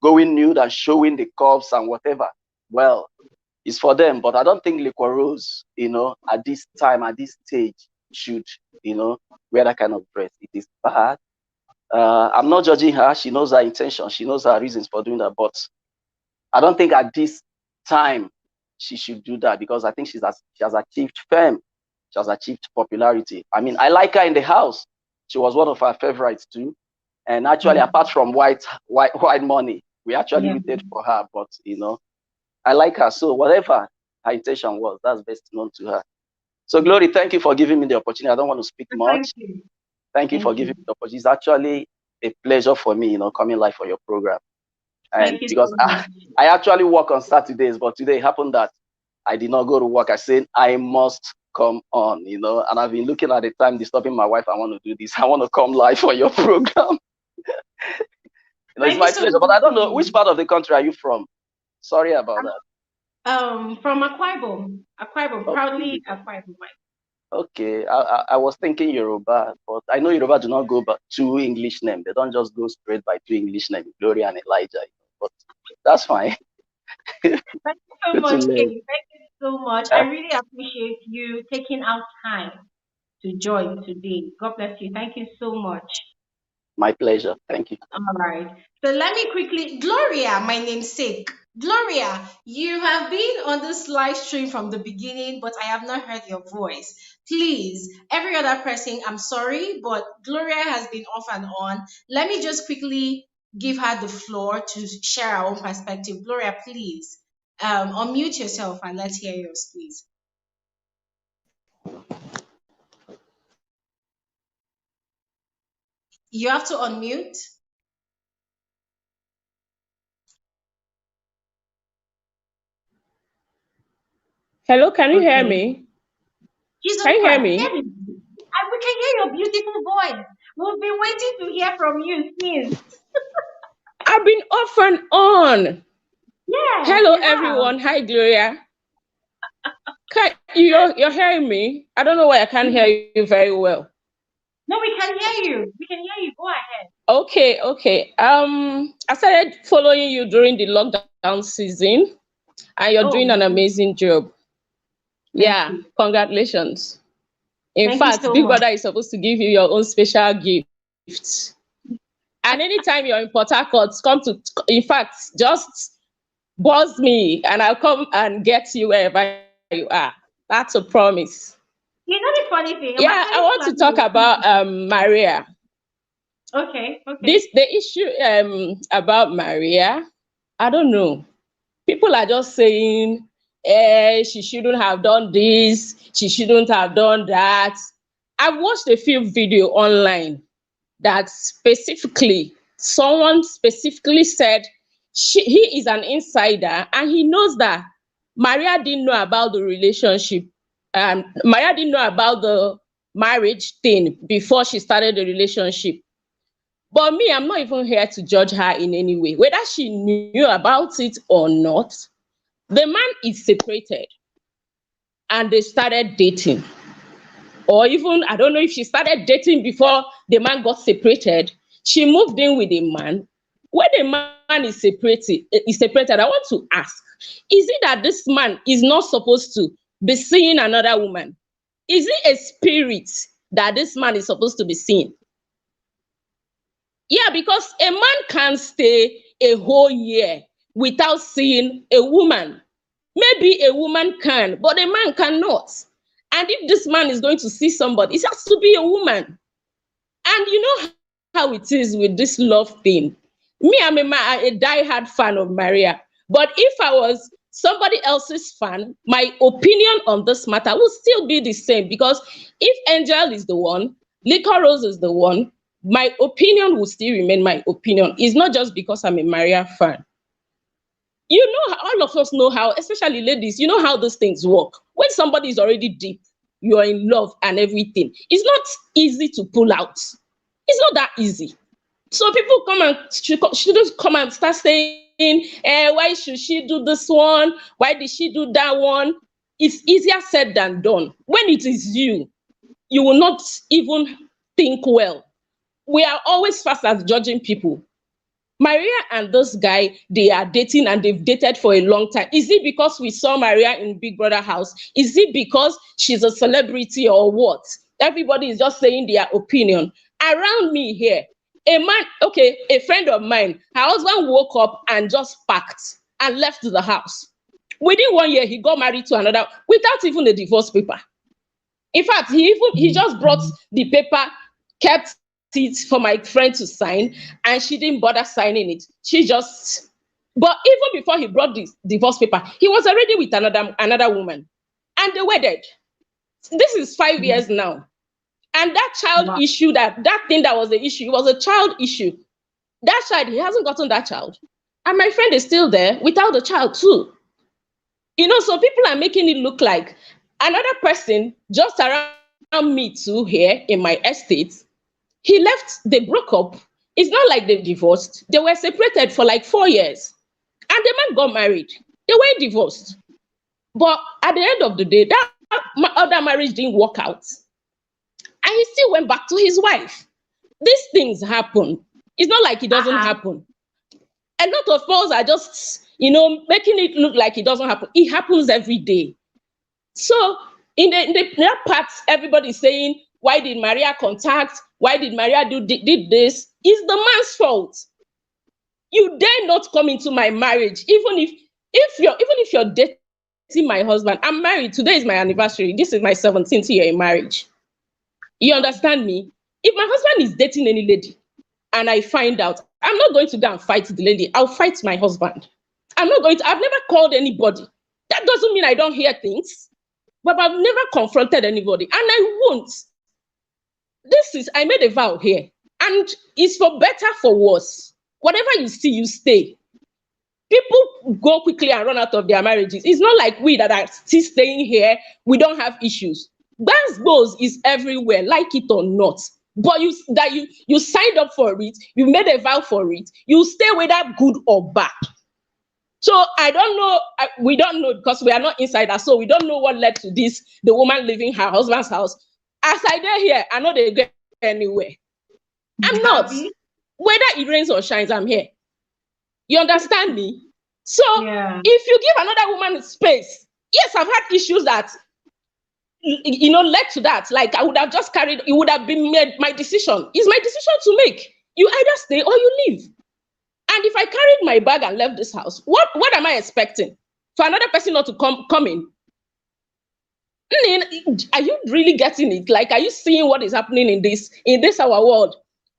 going nude and showing the curves and whatever. Well, it's for them. But I don't think Liquorose, at this time, at this stage, should, wear that kind of dress. It is bad. I'm not judging her. She knows her intention. She knows her reasons for doing that. But I don't think at this time she should do that, because I think she has achieved fame. She has achieved popularity. I mean, I like her in the house. She was one of our favorites too. And actually, apart from WHITEMONEY, we actually waited for her. But I like her. So whatever her intention was, that's best known to her. So Glory, thank you for giving me the opportunity. I don't want to speak much. Thank you for giving me the opportunity. It's actually a pleasure for me, coming live for your program. And Thank you because so much. I actually work on Saturdays, but today it happened that I did not go to work. I said I must come on, and I've been looking at the time, disturbing my wife. I want to do this. I want to come live for your program. It's my pleasure. But I don't know, which part of the country are you from? Sorry about that. From Akwa Ibom. Akwa Ibom, proudly Akwa Ibom. Okay, I was thinking Yoruba, but I know Yoruba do not go by two English names. They don't just go straight by two English names, Glory and Elijah. But that's fine. Thank you so Good to much, learn. Kate. Thank you so much. I really appreciate you taking out time to join today. God bless you. Thank you so much. My pleasure. Thank you. All right. So let me quickly, Gloria, my namesake. Gloria, you have been on this live stream from the beginning, but I have not heard your voice. Please, every other person, I'm sorry, but Gloria has been off and on. Let me just quickly give her the floor to share her own perspective. Gloria, please, unmute yourself and let's hear yours, please. You have to unmute. Hello, can you hear me? Jesus Can you hear Christ, me? we can hear your beautiful voice. We've been waiting to hear from you since. I I've been off and on. Yeah, Hello, you have. everyone. Hi, Gloria. You're hearing me? I don't know why I can't hear you very well. No, we can hear you. We can hear you. Go ahead. Okay. I started following you during the lockdown season, and you're doing an amazing job. Yeah, congratulations. In Thank you fact, so Big much. Brother is supposed to give you your own special gift. And anytime you're in Port Harcourt, in fact, just buzz me and I'll come and get you wherever you are. That's a promise. You know the funny thing? Yeah, I want to talk about Maria. Okay. The issue about Maria, I don't know. People are just saying, she shouldn't have done this, she shouldn't have done that. I've watched a few videos online that someone specifically said he is an insider and he knows that Maria didn't know about the relationship. Maria didn't know about the marriage thing before she started the relationship. But me, I'm not even here to judge her in any way. Whether she knew about it or not, the man is separated and they started dating. Or even, I don't know if she started dating before the man got separated. She moved in with a man. When the man is separated, I want to ask, is it that this man is not supposed to be seeing another woman? Is it a spirit that this man is supposed to be seeing? Yeah, because a man can't stay a whole year without seeing a woman. Maybe a woman can, but a man cannot. And if this man is going to see somebody, it has to be a woman. And you know how it is with this love thing. Me, I'm a die-hard fan of Maria. But if I was somebody else's fan, my opinion on this matter will still be the same. Because if Angel is the one, Liquorose is the one, my opinion will still remain my opinion. It's not just because I'm a Maria fan. You know, all of us know how, especially ladies, you know how those things work. When somebody is already deep, you're in love and everything, it's not easy to pull out. It's not that easy. So people shouldn't come and start saying, why should she do this one? Why did she do that one? It's easier said than done. When it is you, you will not even think well. We are always fast at judging people. Maria and this guy, they are dating and they've dated for a long time. Is it because we saw Maria in Big Brother house? Is it because she's a celebrity or what? Everybody is just saying their opinion. Around me here, a friend of mine, her husband woke up and just packed and left the house. Within 1 year, he got married to another without even a divorce paper. In fact, he just brought the paper, kept it for my friend to sign, and she didn't bother signing it. But even before he brought the divorce paper, he was already with another woman, and they wedded. This is 5 years now. And that child issue, that thing that was the issue, it was a child issue. That child, he hasn't gotten that child. And my friend is still there without the child too. You know, so people are making it look like another person just around me too here in my estate. He left, they broke up. It's not like they divorced. They were separated for like 4 years. And the man got married. They were divorced. But at the end of the day, that other marriage didn't work out. And he still went back to his wife. These things happen. It's not like it doesn't happen. A lot of us are just, making it look like it doesn't happen. It happens every day. So in that part, everybody's saying, why did Maria contact? Why did Maria did this? It's the man's fault. You dare not come into my marriage, even if you're dating my husband. I'm married. Today is my anniversary. This is my 17th year in marriage. You understand me? If my husband is dating any lady and I find out, I'm not going to go and fight the lady. I'll fight my husband. I've never called anybody. That doesn't mean I don't hear things, but I've never confronted anybody, and I won't. I made a vow here, and it's for better, for worse. Whatever you see, you stay. People go quickly and run out of their marriages. It's not like we that are still staying here, we don't have issues. Gbasgbos is everywhere, like it or not. but you signed up for it, you made a vow for it, you stay whether good or bad. So I don't know, we don't know because we are not insiders, so we don't know what led to this, the woman leaving her husband's house. As I dare here, I know they get anywhere. I'm not. Whether it rains or shines, I'm here. You understand me? So if you give another woman space, yes, I've had issues that led to that. Like I would have just carried, it would have been made my decision. It's my decision to make. You either stay or you leave. And if I carried my bag and left this house, what am I expecting? For another person not to come in? Are you really getting it? Like, are you seeing what is happening in this our world?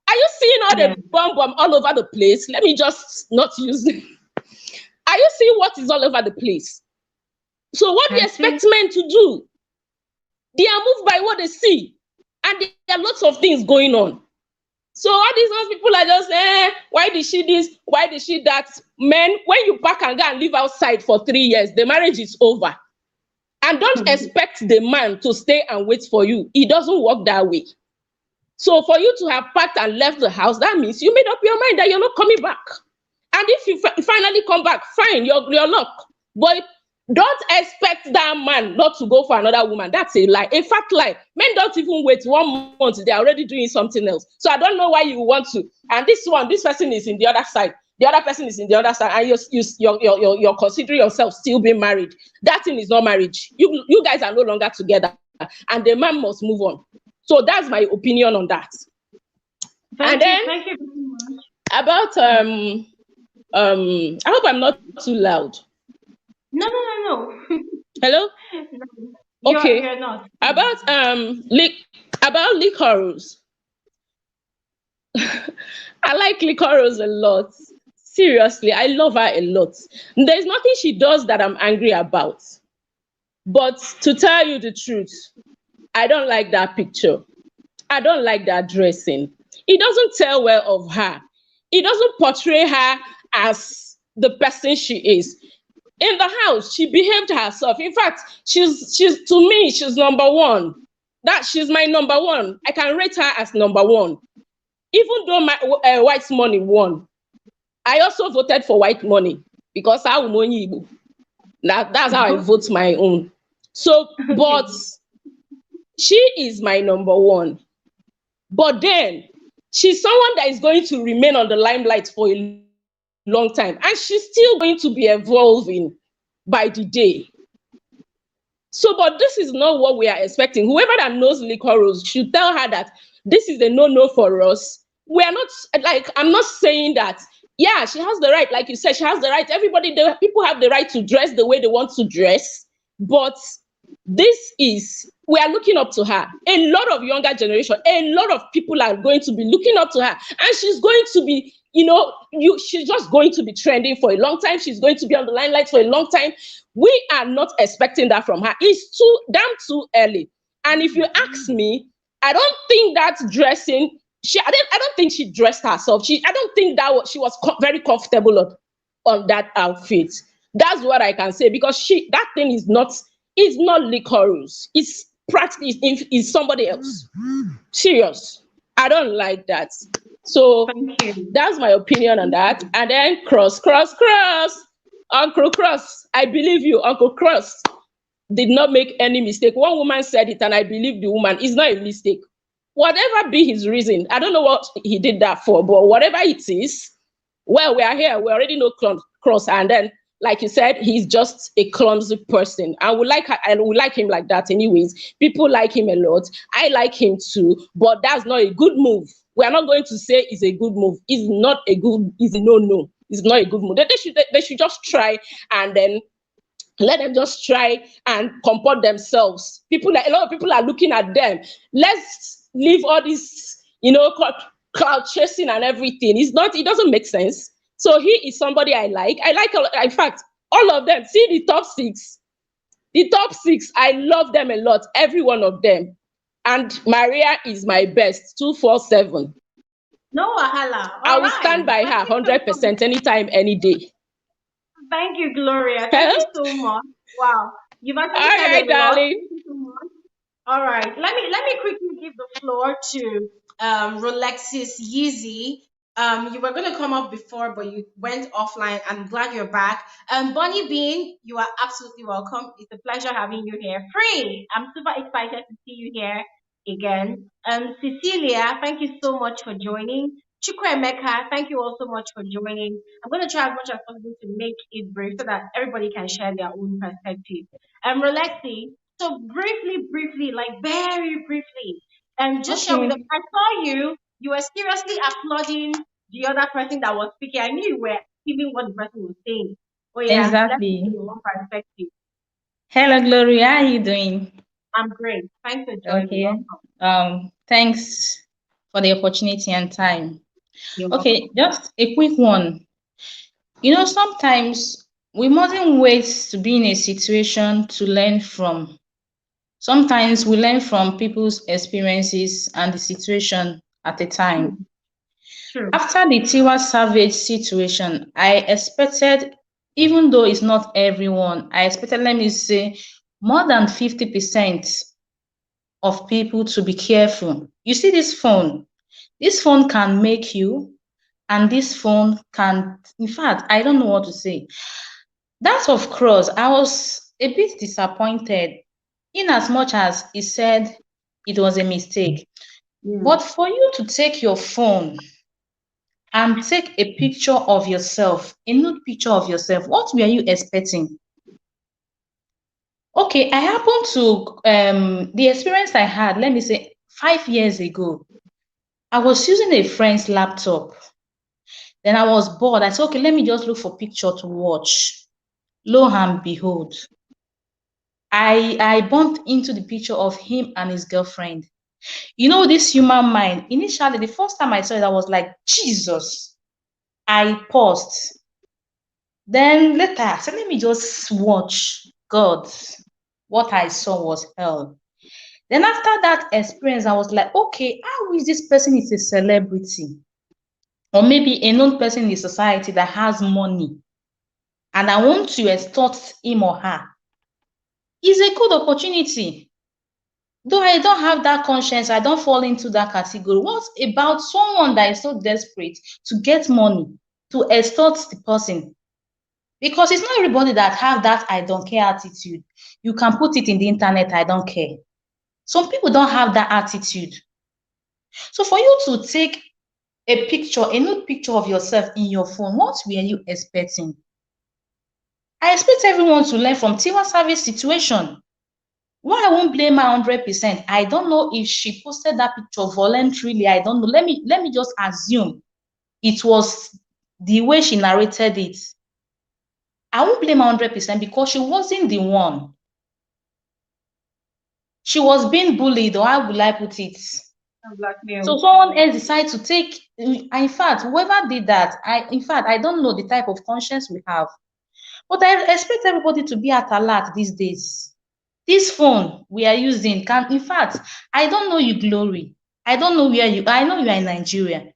Are you seeing all the bomb all over the place? Let me just not use it. Are you seeing what is all over the place? So what do you expect men to do? They are moved by what they see. And there are lots of things going on. So all these people are just, why did she this? Why did she that? Men, when you pack and go and live outside for 3 years, the marriage is over. And don't expect the man to stay and wait for you. It doesn't work that way. So for you to have packed and left the house, that means you made up your mind that you're not coming back. And if you finally come back, fine, you're luck. But don't expect that man not to go for another woman. That's a lie, a fat lie. Men don't even wait 1 month. They're already doing something else. So I don't know why you want to. And this person is in the other side. The other person is in the other side. And you're considering yourself still being married. That thing is not marriage. You guys are no longer together. And the man must move on. So that's my opinion on that. Thank you very much. About I hope I'm not too loud. No. Hello? No, okay. you're not. About Liquorose. I like Liquorose a lot. Seriously, I love her a lot. There's nothing she does that I'm angry about. But to tell you the truth, I don't like that picture. I don't like that dressing. It doesn't tell well of her. It doesn't portray her as the person she is. In the house, she behaved herself. In fact, she's to me, she's number one. She's my number one. I can rate her as number one. Even though my WHITEMONEY won, I also voted for WHITEMONEY because I will know that's how I vote my own. So, but she is my number one. But then she's someone that is going to remain on the limelight for a long time, and she's still going to be evolving by the day. So, but this is not what we are expecting. Whoever that knows Liquorose should tell her that this is a no-no for us. We are not, like, I'm not saying that, yeah, she has the right, like you said, she has the right. People have the right to dress the way they want to dress, but we are looking up to her. A lot of younger generation, a lot of people are going to be looking up to her, and she's going to be, she's just going to be trending for a long time. She's going to be on the limelight for a long time. We are not expecting that from her. It's too early. And if you ask me, I don't think that dressing, I don't think she dressed herself. I don't think she was very comfortable on that outfit. That's what I can say, because that thing is not Liquorose. It's practically is somebody else. Serious. I don't like that. So that's my opinion on that. And then cross. Uncle Cross. I believe you, Uncle Cross did not make any mistake. One woman said it and I believe the woman. It's not a mistake. Whatever be his reason, I don't know what he did that for, but whatever it is, well, we are here. We already know Cross. And then, like you said, he's just a clumsy person. I would like him like that anyways. People like him a lot. I like him too, but that's not a good move. We are not going to say it's a good move. It's a no. It's not a good move. They should just try, and then let them just try and comport themselves. A lot of people are looking at them. Let's leave all this, crowd chasing and everything. It doesn't make sense. So he is somebody I like. In fact, all of them. See the top six. The top six, I love them a lot. Every one of them. And Maria is my best. 247. No wahala. I will stand by her 100% anytime, any day. Thank you, Gloria. Thank you so much. Wow. You've actually said a lot. Darling. Thank you so much. All right. Let me quickly give the floor to Rolexis Yeezy. You were going to come up before, but you went offline. I'm glad you're back. Bonnie Bean, you are absolutely welcome. It's a pleasure having you here. Free, I'm super excited to see you here again. Cecilia, thank you so much for joining. Chukwemeka, thank you all so much for joining. I'm going to try as much as possible to make it brief so that everybody can share their own perspective. Rolexi, so briefly, like very briefly, and just share with them. Okay. I saw you. You were seriously applauding the other person that was speaking. I knew you were hearing what the person was saying. Oh yeah, let's see Exactly. your own perspective. Hello, Glory. How are you doing? I'm great. Thanks for joining. Okay. Welcome. Thanks for the opportunity and time. You're welcome. Okay, just a quick one. You know, sometimes we mustn't wait to be in a situation to learn from. Sometimes we learn from people's experiences and the situation at a time. True. After the Tiwa Savage situation, I expected, even though it's not everyone, I expected, let me say, more than 50% of people to be careful. You see this phone can make you, and this phone can, in fact, I don't know what to say. That of course, I was a bit disappointed in as much as he said it was a mistake. But for you to take your phone and take a picture of yourself, a nude picture of yourself, what were you expecting? Okay, I happened to the experience I had, let me say 5 years ago. I was using a friend's laptop. Then I was bored. I said, okay, let me just look for picture to watch. Lo and behold, I bumped into the picture of him and his girlfriend. You know, this human mind, initially, the first time I saw it, I was like, Jesus. I paused. Then later, I said, let me just watch. God, what I saw was hell. Then after that experience, I was like, okay, how is this person is a celebrity? Or maybe a known person in the society that has money, and I want to extort him or her. It's a good opportunity. Though I don't have that conscience, I don't fall into that category. What about someone that is so desperate to get money, to extort the person? Because it's not everybody that have that I don't care attitude. You can put it in the internet, I don't care. Some people don't have that attitude. So for you to take a picture, a nude picture of yourself in your phone, what were you expecting? I expect everyone to learn from Tiwa Savage's situation. Why I won't blame her 100%? I don't know if she posted that picture voluntarily. I don't know. Let me just assume it was the way she narrated it. I won't blame her 100% because she wasn't the one. She was being bullied, or how will I put it? So someone else decided to take. In fact, whoever did that, I don't know the type of conscience we have, but I expect everybody to be at alert these days. This phone we are using can, in fact, I don't know you, Glory. I don't know where you. I know you are in Nigeria,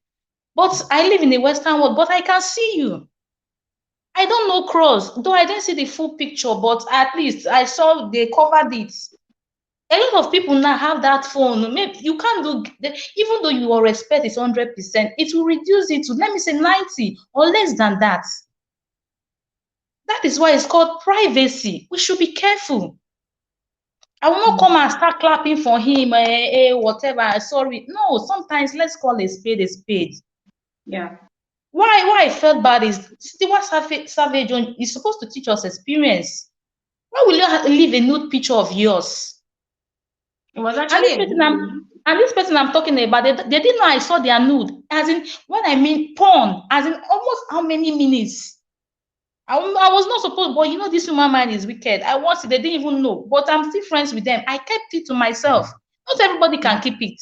but I live in the Western world. But I can see you. I don't know Cross, though I didn't see the full picture, but at least I saw they covered it. A lot of people now have that phone. Maybe you can't do, even though your respect is 100%, it will reduce it to, let me say, 90 or less than that. That is why it's called privacy. We should be careful. I will not come and start clapping for him, whatever, sorry. No, sometimes let's call a spade a spade. Yeah. Why I felt bad is Stewart Savage is supposed to teach us experience. Why will you leave a nude picture of yours? It was actually and this person I'm talking about, they didn't know I saw their nude. As in, when I mean porn, as in almost how many minutes? I was not supposed, but you know, this human mind is wicked. I watched it, they didn't even know, but I'm still friends with them. I kept it to myself. Not everybody can keep it.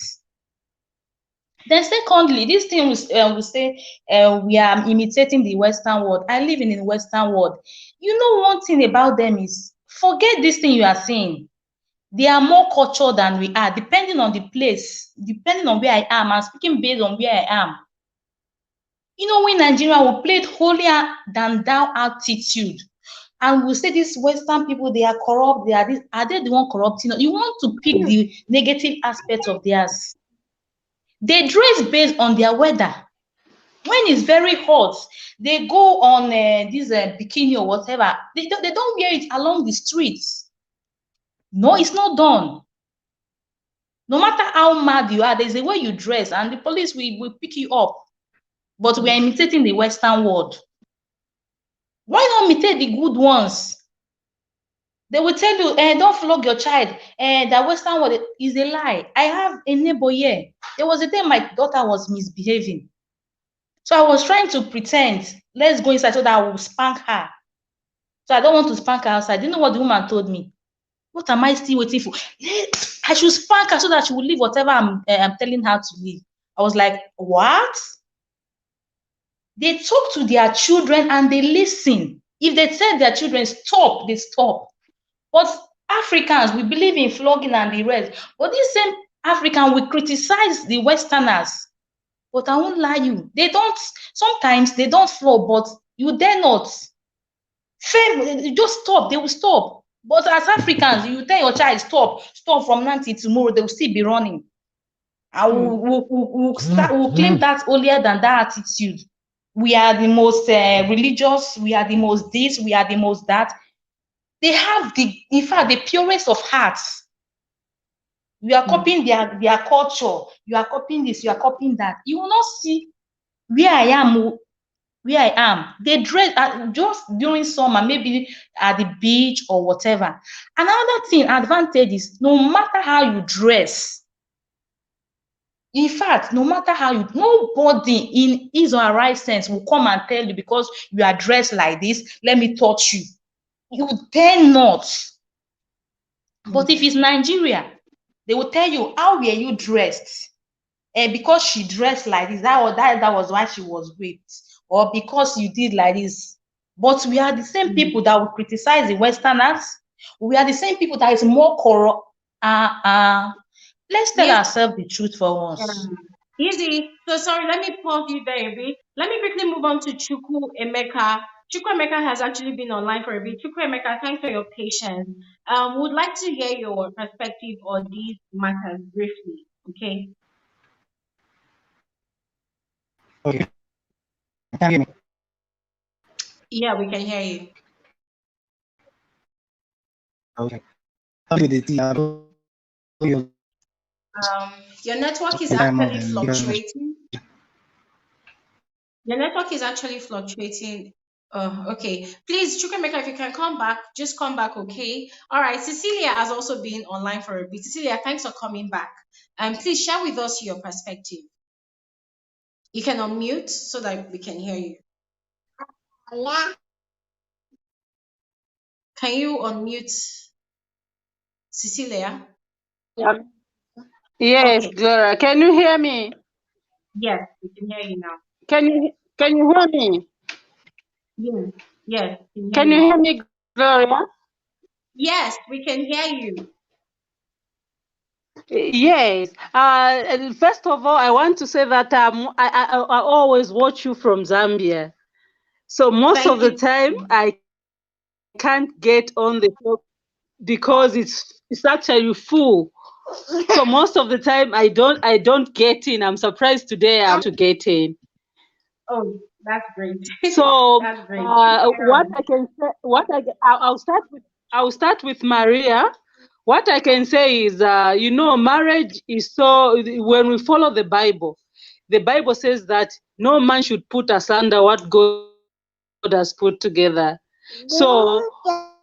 Then secondly, this thing we say we are imitating the Western world. I live in the Western world. You know, one thing about them is, forget this thing you are saying. They are more cultured than we are, depending on the place, depending on where I am. I'm speaking based on where I am. You know, in Nigeria, we played holier than thou attitude. And we say these Western people, they are corrupt, they are this. Are they the one corrupting? You want to pick the negative aspects of theirs. They dress based on their weather. When it's very hot, they go on this bikini or whatever. They don't wear it along the streets. No, it's not done. No matter how mad you are, there's a way you dress, and the police will pick you up. But we are imitating the Western world. Why not imitate the good ones? They will tell you, don't flog your child. The Western world is a lie. I have a neighbor here. There was a day my daughter was misbehaving. So I was trying to pretend, let's go inside so that I will spank her. So I don't want to spank her outside. You know what the woman told me? What am I still waiting for? I should spank her so that she will leave whatever I'm telling her to leave. I was like, what? They talk to their children and they listen. If they tell their children stop, they stop. But Africans, we believe in flogging and the rest. But this same African, we criticize the Westerners. But I won't lie you. They don't, sometimes they don't flog, but you dare not. Just stop, they will stop. But as Africans, you tell your child, stop from now till tomorrow, they will still be running. And we'll claim that earlier than that attitude. We are the most religious, we are the most this, we are the most that. They have in fact, the purest of hearts. You are copying their culture. You are copying this, you are copying that. You will not see where I am. They dress just during summer, maybe at the beach or whatever. Another thing, advantage is no matter how you dress, in fact, no matter how you, nobody in his or her right sense will come and tell you because you are dressed like this, let me touch you. You dare not. But if it's Nigeria, they will tell you, how were you dressed? Because she dressed like this, that was why she was raped. Or because you did like this. But we are the same people that will criticize the Westerners. We are the same people that is more corrupt. Let's tell ourselves the truth for once. Easy. So sorry, let me pause you there a bit. Let me quickly move on to Chukwuemeka. Chukwuemeka has actually been online for a bit. Chukwuemeka, thanks for your patience. Would like to hear your perspective on these matters briefly. Okay. Okay. Can you hear me? Yeah, we can hear you. Okay. Your network is actually fluctuating. Your network is actually fluctuating. Okay. Please, Chukwuemeka, if you can come back, just come back, okay? All right. Cecilia has also been online for a bit. Cecilia, thanks for coming back. Please share with us your perspective. You can unmute so that we can hear you. Can you unmute Cecilia? Yeah. Yes, Okay. Gloria. Can you hear me? Yes, we can hear you now. Can you hear me? Yes. Can you hear me, Gloria? Yes, we can hear you. Yes. First of all, I want to say that I always watch you from Zambia. So most of the time I can't get on the show because it's actually full. So most of the time I don't get in. I'm surprised today I'm to get in. Oh, that's great. So that's great. what I can say, I'll start with Maria. What I can say is, marriage is so. When we follow the Bible says that no man should put asunder what God has put together. So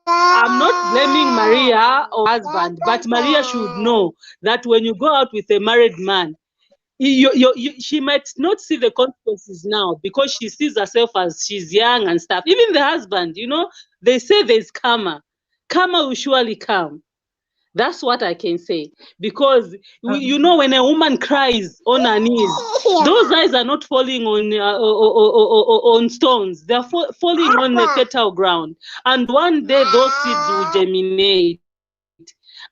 I'm not blaming Maria or husband, but Maria should know that when you go out with a married man, she might not see the consequences now because she sees herself as she's young and stuff. Even the husband, they say there's karma. Karma will surely come. That's what I can say. Because, when a woman cries on her knees, those eyes are not falling on stones. They're falling on a fertile ground. And one day those seeds will germinate.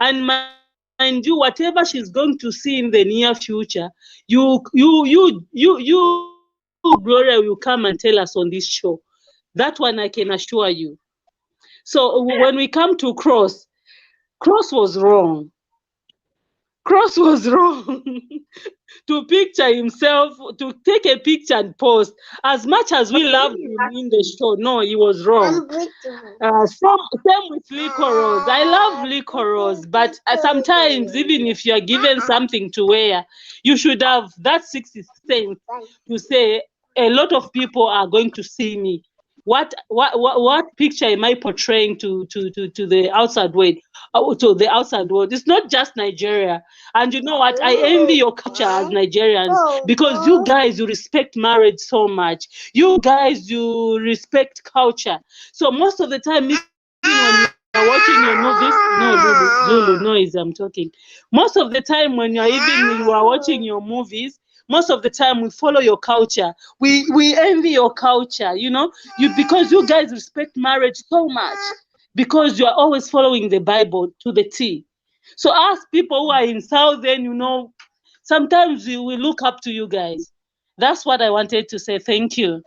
And mind you, whatever she's going to see in the near future, you Gloria, will come and tell us on this show. That one I can assure you. So when we come to Cross was wrong. Cross was wrong. to picture himself, to take a picture and post. As much as we loved him in the show, no, he was wrong. Same with Liquorose. I love Liquorose, but sometimes even if you are given something to wear, you should have that 60 cents to say, a lot of people are going to see me. What picture am I portraying to the outside world? To the outside world. It's not just Nigeria. And you know what? I envy your culture as Nigerians, because you guys, you respect marriage so much. You guys, you respect culture. So most of the time, even when you're watching your movies, no, Lulu, noise, I'm talking. Most of the time when you are watching your movies, most of the time we follow your culture. We envy your culture, you know, because you guys respect marriage so much, because you are always following the Bible to the T. So us people who are in Southern, you know, sometimes we look up to you guys. That's what I wanted to say. Thank you.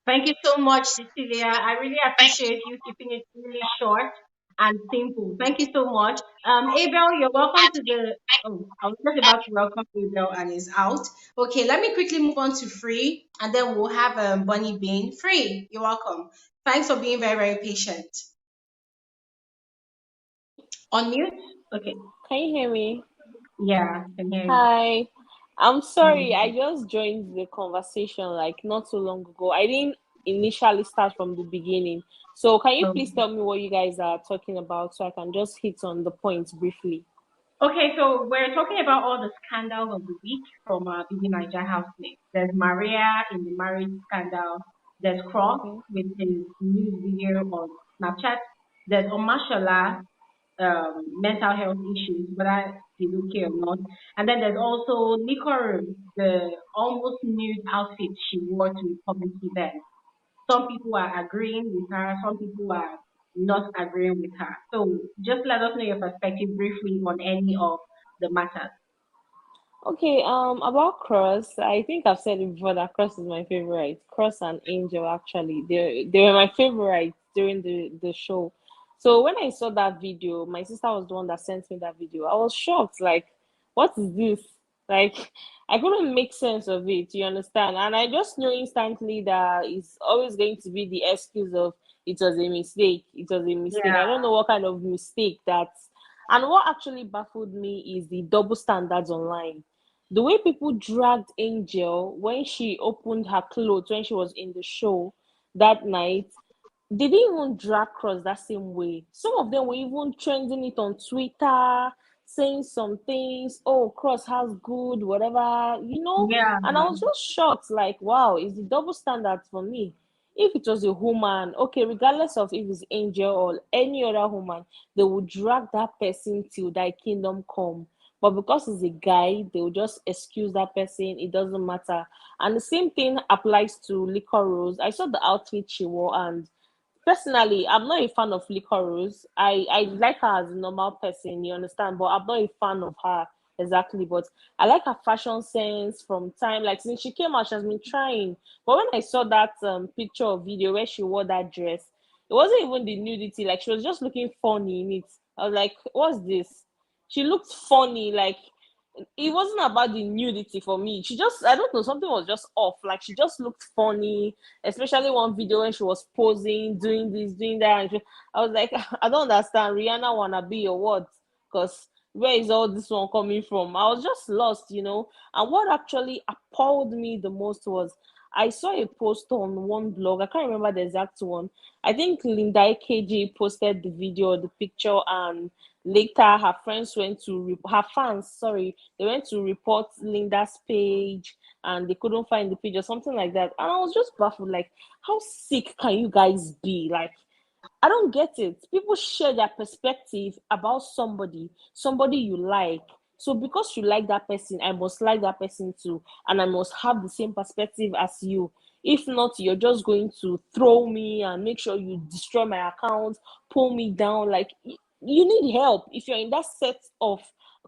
Thank you so much, Cecilia. I really appreciate you keeping it really short and simple. Thank you so much. Abel, you're welcome to the. Oh, I was just about to welcome Abel and he's out. Okay, let me quickly move on to Free, and then we'll have Bunny Bean. Free, you're welcome. Thanks for being very, very patient. On mute? Okay. Can you hear me? Yeah, I can hear you. Hi. I'm sorry, I Mhm. just joined the conversation like not too long ago. I didn't initially start from the beginning. So can you please tell me what you guys are talking about so I can just hit on the points briefly? Okay, so we're talking about all the scandals of the week from Bibi Naija housemates. There's Maria in the marriage scandal. There's Cross Okay. with his news video on Snapchat. There's Omashola, mental health issues, whether he's okay or not. And then there's also Liquorose, the almost nude outfit she wore to a public event. Some people are agreeing with her, some people are not agreeing with her. So just let us know your perspective briefly on any of the matters. Okay, about Cross, I think I've said it before that Cross is my favorite. Cross and Angel actually, they were my favorite during the show. So when I saw that video, my sister was the one that sent me that video. I was shocked, like, what is this? Like, I couldn't make sense of it, you understand? And I just knew instantly that it's always going to be the excuse of it was a mistake. It was a mistake. I Yeah, don't know what kind of mistake that. And what actually baffled me is the double standards online, the way people dragged Angel when she opened her clothes when she was in the show that night. They didn't even drag Cross that same way. Some of them were even trending it on Twitter, saying some things. Oh, Cross has good, whatever, you know. yeah, And I was just shocked, like, wow, it's the double standard for me. If it was a woman, okay, regardless of if it's Angel or any other woman, they would drag that person till thy kingdom come. But because it's a guy, they will just excuse that person. It doesn't matter. And the same thing applies to Liquorose. I saw the outfit she wore, and personally, I'm not a fan of Liquorose. I like her as a normal person, you understand, but I'm not a fan of her exactly. But I like her fashion sense from time, like since she came out, she has been trying. But when I saw that picture or video where she wore that dress, it wasn't even the nudity, like she was just looking funny in it. I was like, what's this? She looked funny, like it wasn't about the nudity for me. She just, I don't know, something was just off. Like she just looked funny, especially one video when she was posing, doing this, doing that. And I was like, I don't understand. Rihanna wanna be or what? Because where is all this one coming from? I was just lost, you know. And what actually appalled me the most was I saw a post on one blog. I can't remember the exact one. I think Linda AKG posted the video or the picture, and later her friends went to her fans, sorry, they went to report Linda's page and they couldn't find the page or something like that. And I was just baffled, like, how sick can you guys be? Like, I don't get it. People share their perspective about somebody you like. So because you like that person, I must like that person too, and I must have the same perspective as you. If not, you're just going to throw me and make sure you destroy my account, pull me down. Like you need help if you're in that set of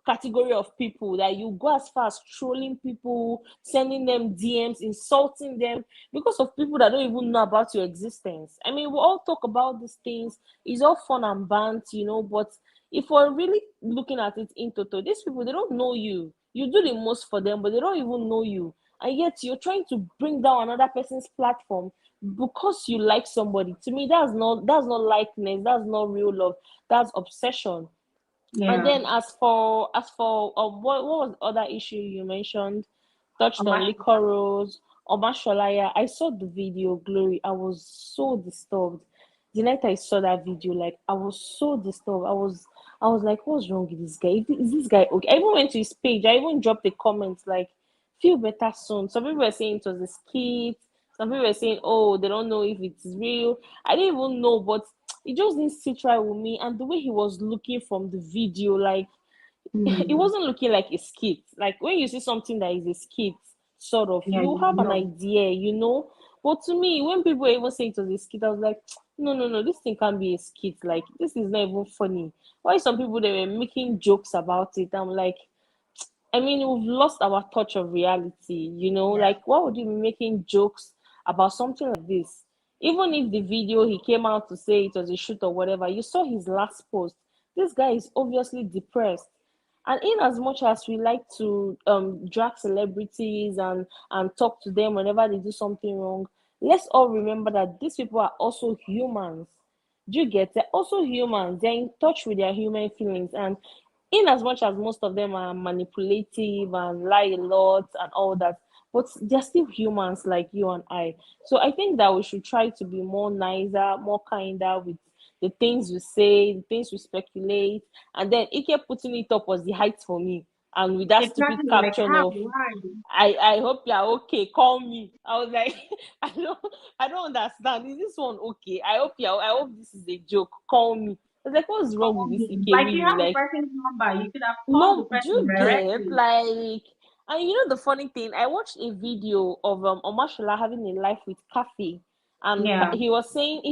category of people that you go as far as trolling people, sending them DMs, insulting them because of people that don't even know about your existence. I mean, we all talk about these things. It's all fun and bant, you know, but if we're really looking at it in total, these people, they don't know you. You do the most for them, but they don't even know you. And yet you're trying to bring down another person's platform because you like somebody. To me, that's not likeness, that's not real love, that's obsession. And Yeah. then as for what was the other issue you mentioned, touched on Omashola. Liquorose, Omashola. Yeah, I saw the video, Glory. I was so disturbed. The night I saw that video, like I was so disturbed. I was like, what's wrong with this guy? Is this guy okay? I even went to his page. I even dropped a comment like, feel better soon. Some people were saying it was a skit. Some people were saying, oh, they don't know if it's real. I didn't even know, but it just didn't sit right with me. And the way he was looking from the video, like it Hmm. wasn't looking like a skit. Like when you see something that is a skit, sort of, Yeah, you you have an know. idea. But to me, when people even say it was a skit, I was like, no, no, no, this thing can't be a skit. Like this is not even funny. Why some people they were making jokes about it? I'm like, I mean, we've lost our touch of reality. Yeah. Like, why would you be making jokes about something like this? Even if the video he came out to say it was a shoot or whatever, you saw his last post. This guy is obviously depressed. And in as much as we like to drag celebrities and talk to them whenever they do something wrong, let's all remember that these people are also humans. Do you get? They're also humans. They're in touch with their human feelings. And in as much as most of them are manipulative and lie a lot and all that, but they're still humans like you and I. So I think that we should try to be more nicer, more kinder with the things we say, the things we speculate. And then Ike putting it up was the height for me. And with that stupid Exactly. Like caption how? of Why? I hope you're okay. Call me. I was like, I don't I don't understand. Is this one okay? I hope this is a joke. Call me. I was like, what's wrong with Call this me. Ike Like you really? have the Like, person's number. You could have called the no, do person you get directly. like, and the funny thing, I watched a video of Omashola having a life with Kathy, and Yeah. he was saying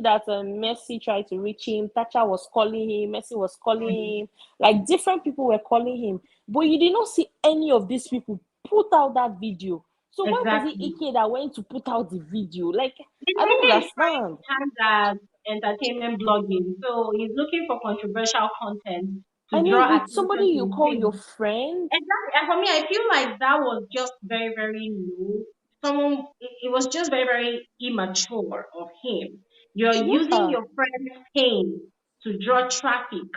that Messi tried to reach him, Thatcher was calling him, Messi was calling him, like different people were calling him, but you did not see any of these people put out that video. So why was it Exactly. Ike that went to put out the video? Like, This I don't nigga is trying understand. to tag as entertainment blogging, so he's looking for controversial content I to mean, draw with somebody attention to you his call your page. friend. Exactly. And for me, I feel like that was just very, very low. It was just very, very immature of him. You're using Yeah. your friend's pain to draw traffic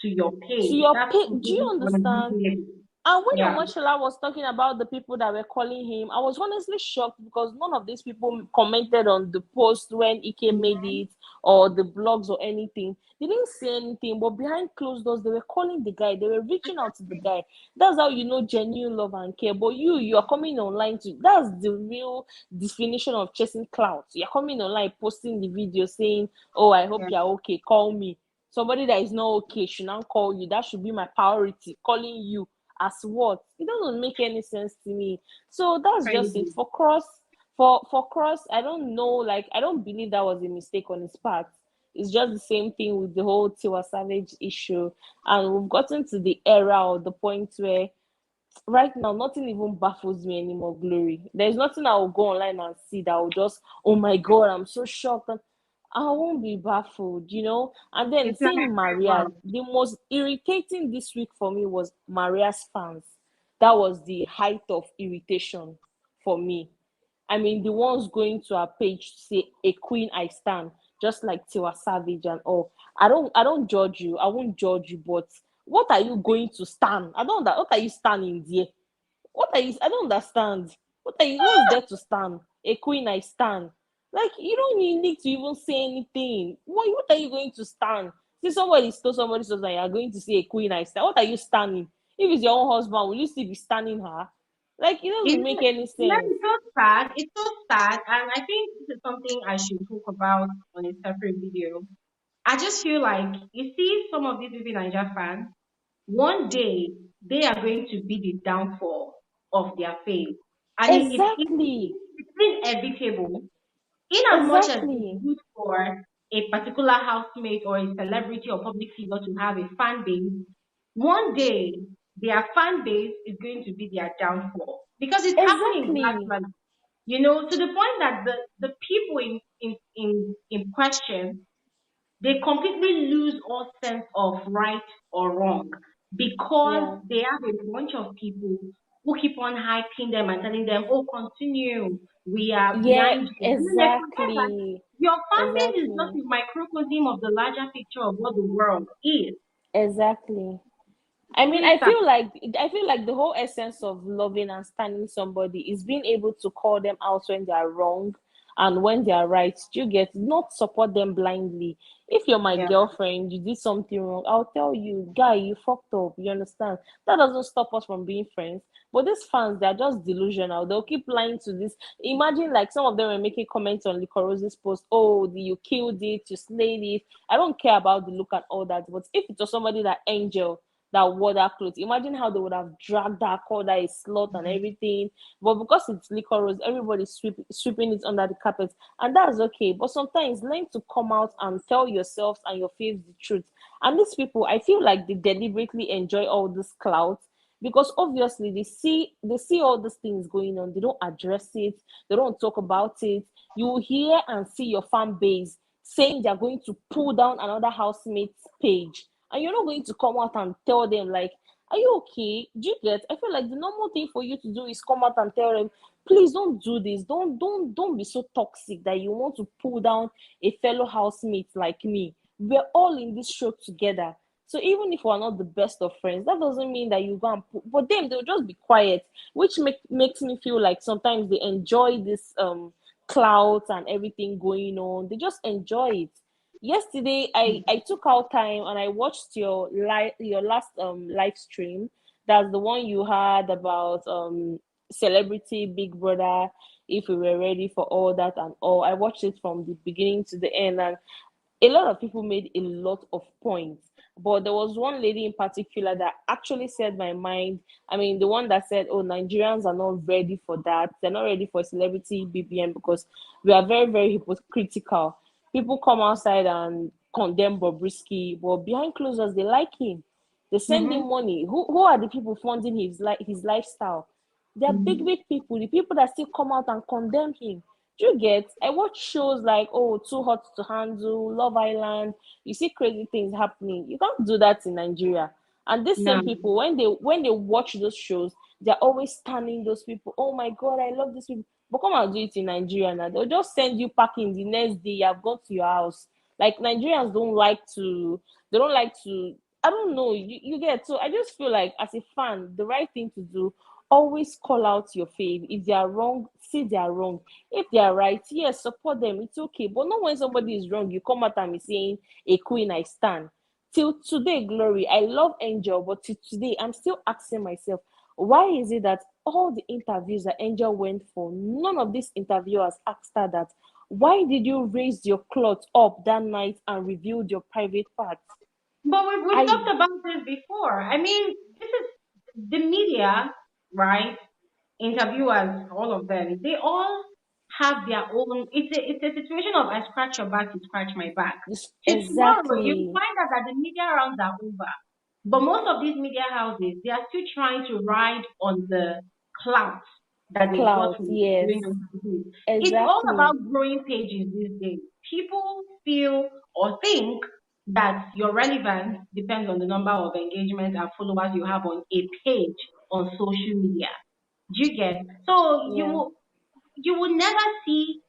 to your To page. your That's pay, do you completely understand? unreasonable. And when Yeah. Omashola was talking about the people that were calling him, I was honestly shocked because none of these people commented on the post when Ike made it or the blogs or anything. They didn't say anything, but behind closed doors, they were calling the guy, they were reaching out to the guy. That's how you know genuine love and care. But you're coming online to that's the real definition of chasing clout. You're coming online, posting the video saying, oh, I hope Yeah. you're okay, call me. Somebody that is not okay should not call you. That should be my priority. Calling you as what? It doesn't make any sense to me. So that's just it. Crazy. For Cross, I don't know. Like, I don't believe that was a mistake on his part. It's just the same thing with the whole Tiwa Savage issue, and we've gotten to the era or the point where right now nothing even baffles me anymore. Glory, there's nothing I will go online and see that will just, oh my god, I'm so shocked. I won't be baffled. And then It's like, seeing Maria, wow. the most irritating this week for me was Maria's fans. That was the height of irritation for me. I mean, the ones going to our page to say a queen I stand, just like Tiwa Savage and all. I don't judge you. I won't judge you, but what are you going to stand? What are you standing there? What are you? I don't understand. What's there to stand? A queen I stand. Like, you don't need to even say anything. What are you going to stand? See, somebody stole somebody's husband, you're going to say a queen I stand. What are you standing? If it's your own husband, will you still be standing her? Like, it doesn't make any sense. It's so sad. It's so sad. And I think this is something I should talk about on a separate video. I just feel like you see some of these people Niger fans, one day they are going to be the downfall of their faith. And Exactly. it's inevitable. In as much as it's Exactly. good for a particular housemate or a celebrity or public figure to have a fan base, one day their fan base is going to be their downfall because it's happening Exactly. gradually. To the point that the people in question they completely lose all sense of right or wrong. because Yeah. they have a bunch of people who keep on hyping them and telling them, "Oh, continue. We are Yeah, behind you." And then they forget that exactly. your fan base is just Exactly. a microcosm of the larger picture of what the world is. Exactly. I mean, Please stop. I feel like the whole essence of loving and standing somebody is being able to call them out when they are wrong and when they are right. Do you get, not support them blindly? If you're my Yeah. girlfriend, you did something wrong, I'll tell you, guy, you fucked up. You understand? That doesn't stop us from being friends. But these fans, they're just delusional. They'll keep lying to this. Imagine like some of them were making comments on Liquorose's post. Oh, you killed it, you slayed it. I don't care about the look and all that. But if it was somebody that Angel that wore that clothes. Imagine how they would have dragged that, called that a slut and everything. But because it's Liquorose, everybody's sweeping it under the carpet. And that's okay. But sometimes learn to come out and tell yourselves and your faves the truth. And these people, I feel like they deliberately enjoy all this clout because obviously they see all these things going on. They don't address it, they don't talk about it. You hear and see your fan base saying they're going to pull down another housemate's page, and you're not going to come out and tell them like, are you okay? Do you get? I feel like the normal thing for you to do is come out and tell them, please don't do this. Don't be so toxic that you want to pull down a fellow housemate like me. We're all in this show together. So even if we're not the best of friends, that doesn't mean that you go and put, but them, they'll just be quiet, which makes me feel like sometimes they enjoy this clout and everything going on. They just enjoy it. Yesterday I took out time and I watched your last live stream. That's the one you had about celebrity Big Brother, if we were ready for all that and all. I watched it from the beginning to the end, and a lot of people made a lot of points, but there was one lady in particular that actually said my mind. I mean, the one that said, oh, Nigerians are not ready for that, they're not ready for celebrity BBM because we are very, very hypocritical. People come outside and condemn Bobrisky, but behind closed doors they like him, they send Mm-hmm. him money. Who are the people funding his lifestyle? They're big, Mm-hmm. big people, the people that still come out and condemn him. Do you get? I watch shows like, oh, Too Hot to Handle, Love Island. You see crazy things happening. You can't do that in Nigeria. And these No. same people, when they watch those shows, they're always standing those people. Oh my God, I love this people. But come and do it in Nigeria now. They'll just send you packing the next day. You have gone to your house. Like Nigerians don't like to. They don't like to. I don't know. You get. So I just feel like as a fan, the right thing to do, always call out your fave. If they are wrong, say they are wrong. If they are right, yes, support them. It's okay. But not when somebody is wrong, you come out and be saying, a queen I stand. Till today, Glory, I love Angel, but till today, I'm still asking myself, why is it that all the interviews that Angel went for, none of these interviewers asked her that, why did you raise your cloth up that night and revealed your private parts? But we've I talked about this before. I mean, this is the media, right? Interviewers, all of them, they all have their own. It's a situation of I scratch your back, you scratch my back. Till tomorrow, you exactly find out that the media rounds are over. But most of these media houses, they are still trying to ride on the clout that they got clout, from yes, doing interviews. It's all exactly. about growing pages these days. People feel or think that your relevance depends on the number of engagement and followers you have on a page on social media. Do you get? So Yeah. you will never see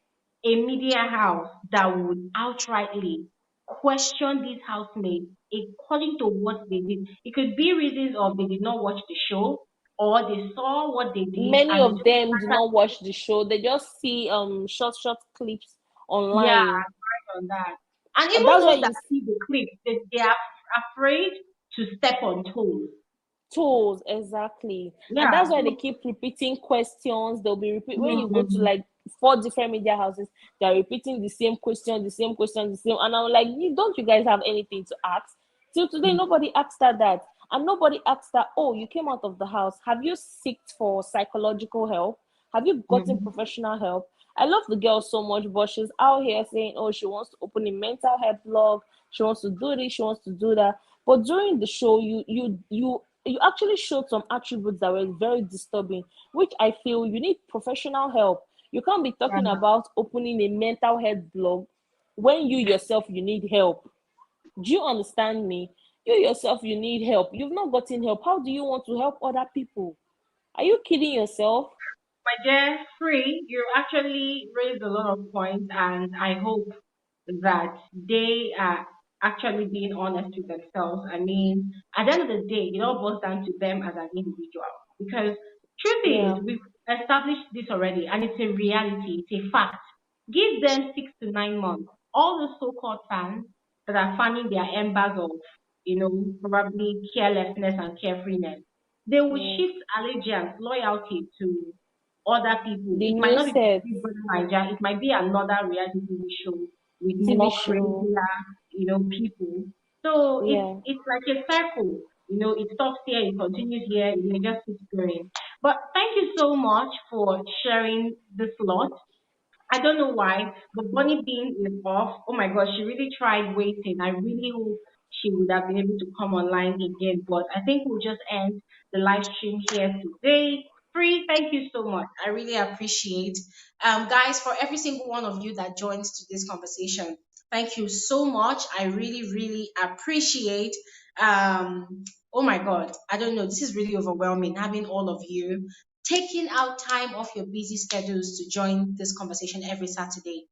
a media house that would outrightly question these housemates according to what they did. It could be reasons of they did not watch the show or they saw what they did Many and they of just them do started, not watch the show. They just see short clips yeah, online. right on that. And And even that's why those that you see the clip, they are afraid to step on toes. tools, exactly. And that's Yeah. why they So, keep repeating questions. They'll be when you go to mhm, like four different media houses, they're repeating the same question, the same question, the same. And I'm like, don't you guys have anything to ask? Till today, nobody asked her that. And nobody asked her, oh, you came out of the house. Have you sought for psychological help? Have you gotten mhm, professional help? I love the girl so much, but she's out here saying, oh, she wants to open a mental health blog. She wants to do this. She wants to do that. But during the show, you actually showed some attributes that were very disturbing, which I feel you need professional help. You can't be talking yeah. about opening a mental health blog when you yourself you need help. Do you understand me? You yourself, you need help. You've not gotten help. How do you want to help other people? Are you kidding yourself? My dear Free, you actually raised a lot of points, and I hope that they are actually being honest with themselves. I mean, at the end of the day, it all boils down to them as an individual. Because truth is, Yeah. we've established this already, and it's a reality, it's a fact. Give them 6 to 9 months. All the so-called fans that are fanning their embers of, probably carelessness and carefreeness, they will Yes. shift allegiance, loyalty to other people. The It might new not be set Big Brother Naija. It might be another reality TV show with TV more show. crazier, people. So it's Yeah. it's like a circle. It stops here, it continues here, it just keeps going. But thank you so much for sharing this lot. I don't know why, but Bunny Bean is off. Oh my gosh, she really tried waiting. I really hope she would have been able to come online again, but I think we'll just end the live stream here today. Free, thank you so much. I really appreciate, guys, for every single one of you that joins to this conversation. Thank you so much. I really, really appreciate. Oh my God, I don't know. This is really overwhelming having all of you taking out time off your busy schedules to join this conversation every Saturday.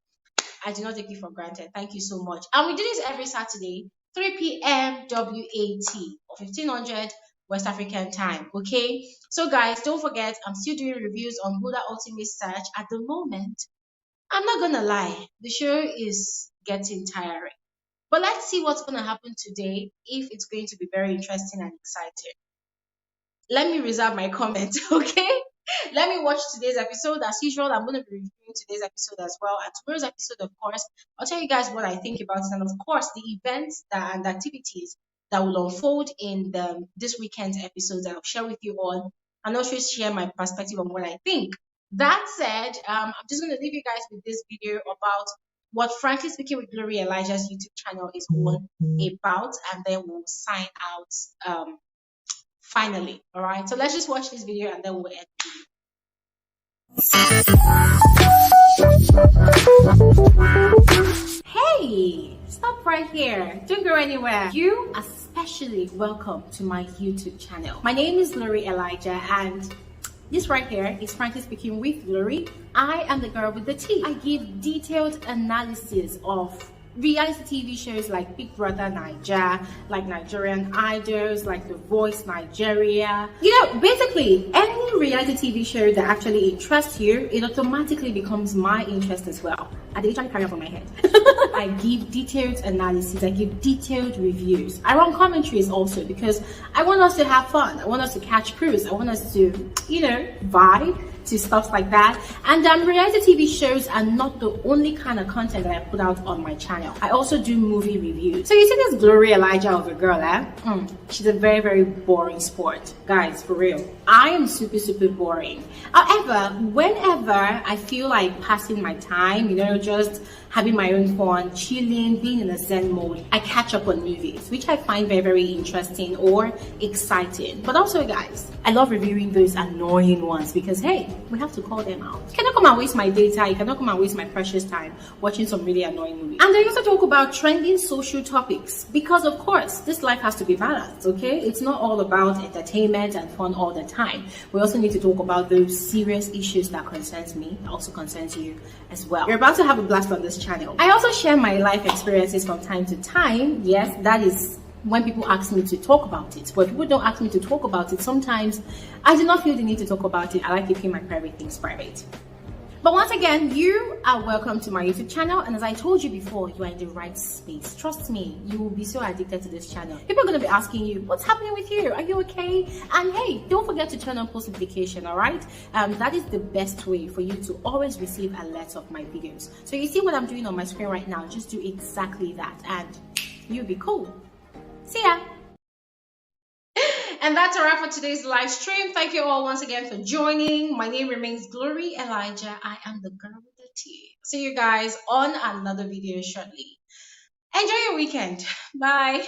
I do not take it for granted. Thank you so much. And we do this every Saturday, 3 p.m. WAT or 1500 West African time. Okay. So guys, don't forget, I'm still doing reviews on Buddha Ultimate Search at the moment. I'm not gonna lie, the show is getting tiring. But let's see what's gonna happen today, if it's going to be very interesting and exciting. Let me reserve my comment, okay? Let me watch today's episode. As usual, I'm going to be reviewing today's episode as well. And tomorrow's episode, of course, I'll tell you guys what I think about it. And of course, the events and activities that will unfold in this weekend's episodes, I'll share with you all and also share my perspective on what I think. That said, I'm just going to leave you guys with this video about what Frankly Speaking with Glory Elijah's YouTube channel is all about. And then we'll sign out finally. All right, so let's just watch this video and then we'll end. Hey, stop right here. Don't go anywhere. You are especially welcome to my YouTube channel. My name is Glory Elijah, and this right here is Frankly Speaking with Glory. I am the girl with the tea. I give detailed analysis of reality TV shows like Big Brother Naija, like Nigerian Idols, like The Voice Nigeria. Basically any reality TV show that actually interests you, it automatically becomes my interest as well. I literally carry up on my head. I give detailed analysis, I give detailed reviews. I run commentaries also because I want us to have fun. I want us to catch cruise. I want us to, vibe to stuff like that. And reality TV shows are not the only kind of content that I put out on my channel. I also do movie reviews. So you see this Glory Elijah of a girl, she's a very, very boring sport. Guys, for real. I am super, super boring. However, whenever I feel like passing my time, just having my own fun, chilling, being in a zen mode, I catch up on movies, which I find very, very interesting or exciting. But also, guys, I love reviewing those annoying ones because, hey, we have to call them out. You cannot come and waste my data, you cannot come and waste my precious time watching some really annoying movies. And I also talk about trending social topics because, of course, this life has to be balanced, okay? It's not all about entertainment and fun all the time. We also need to talk about those serious issues that concerns me, that also concerns you as well. You're about to have a blast on this channel. I also share my life experiences from time to time. Yes, that is when people ask me to talk about it. But if people don't ask me to talk about it, sometimes I do not feel the need to talk about it. I like keeping my private things private. But once again, you are welcome to my YouTube channel. And as I told you before, you are in the right space. Trust me, you will be so addicted to this channel. People are going to be asking you, what's happening with you? Are you okay? And hey, don't forget to turn on post notification, all right? That is the best way for you to always receive alerts of my videos. So you see what I'm doing on my screen right now? Just do exactly that and you'll be cool. See ya. And that's a wrap for today's live stream. Thank you all once again for joining. My name remains Glory Elijah. I am the girl with the tea. See you guys on another video shortly. Enjoy your weekend. Bye.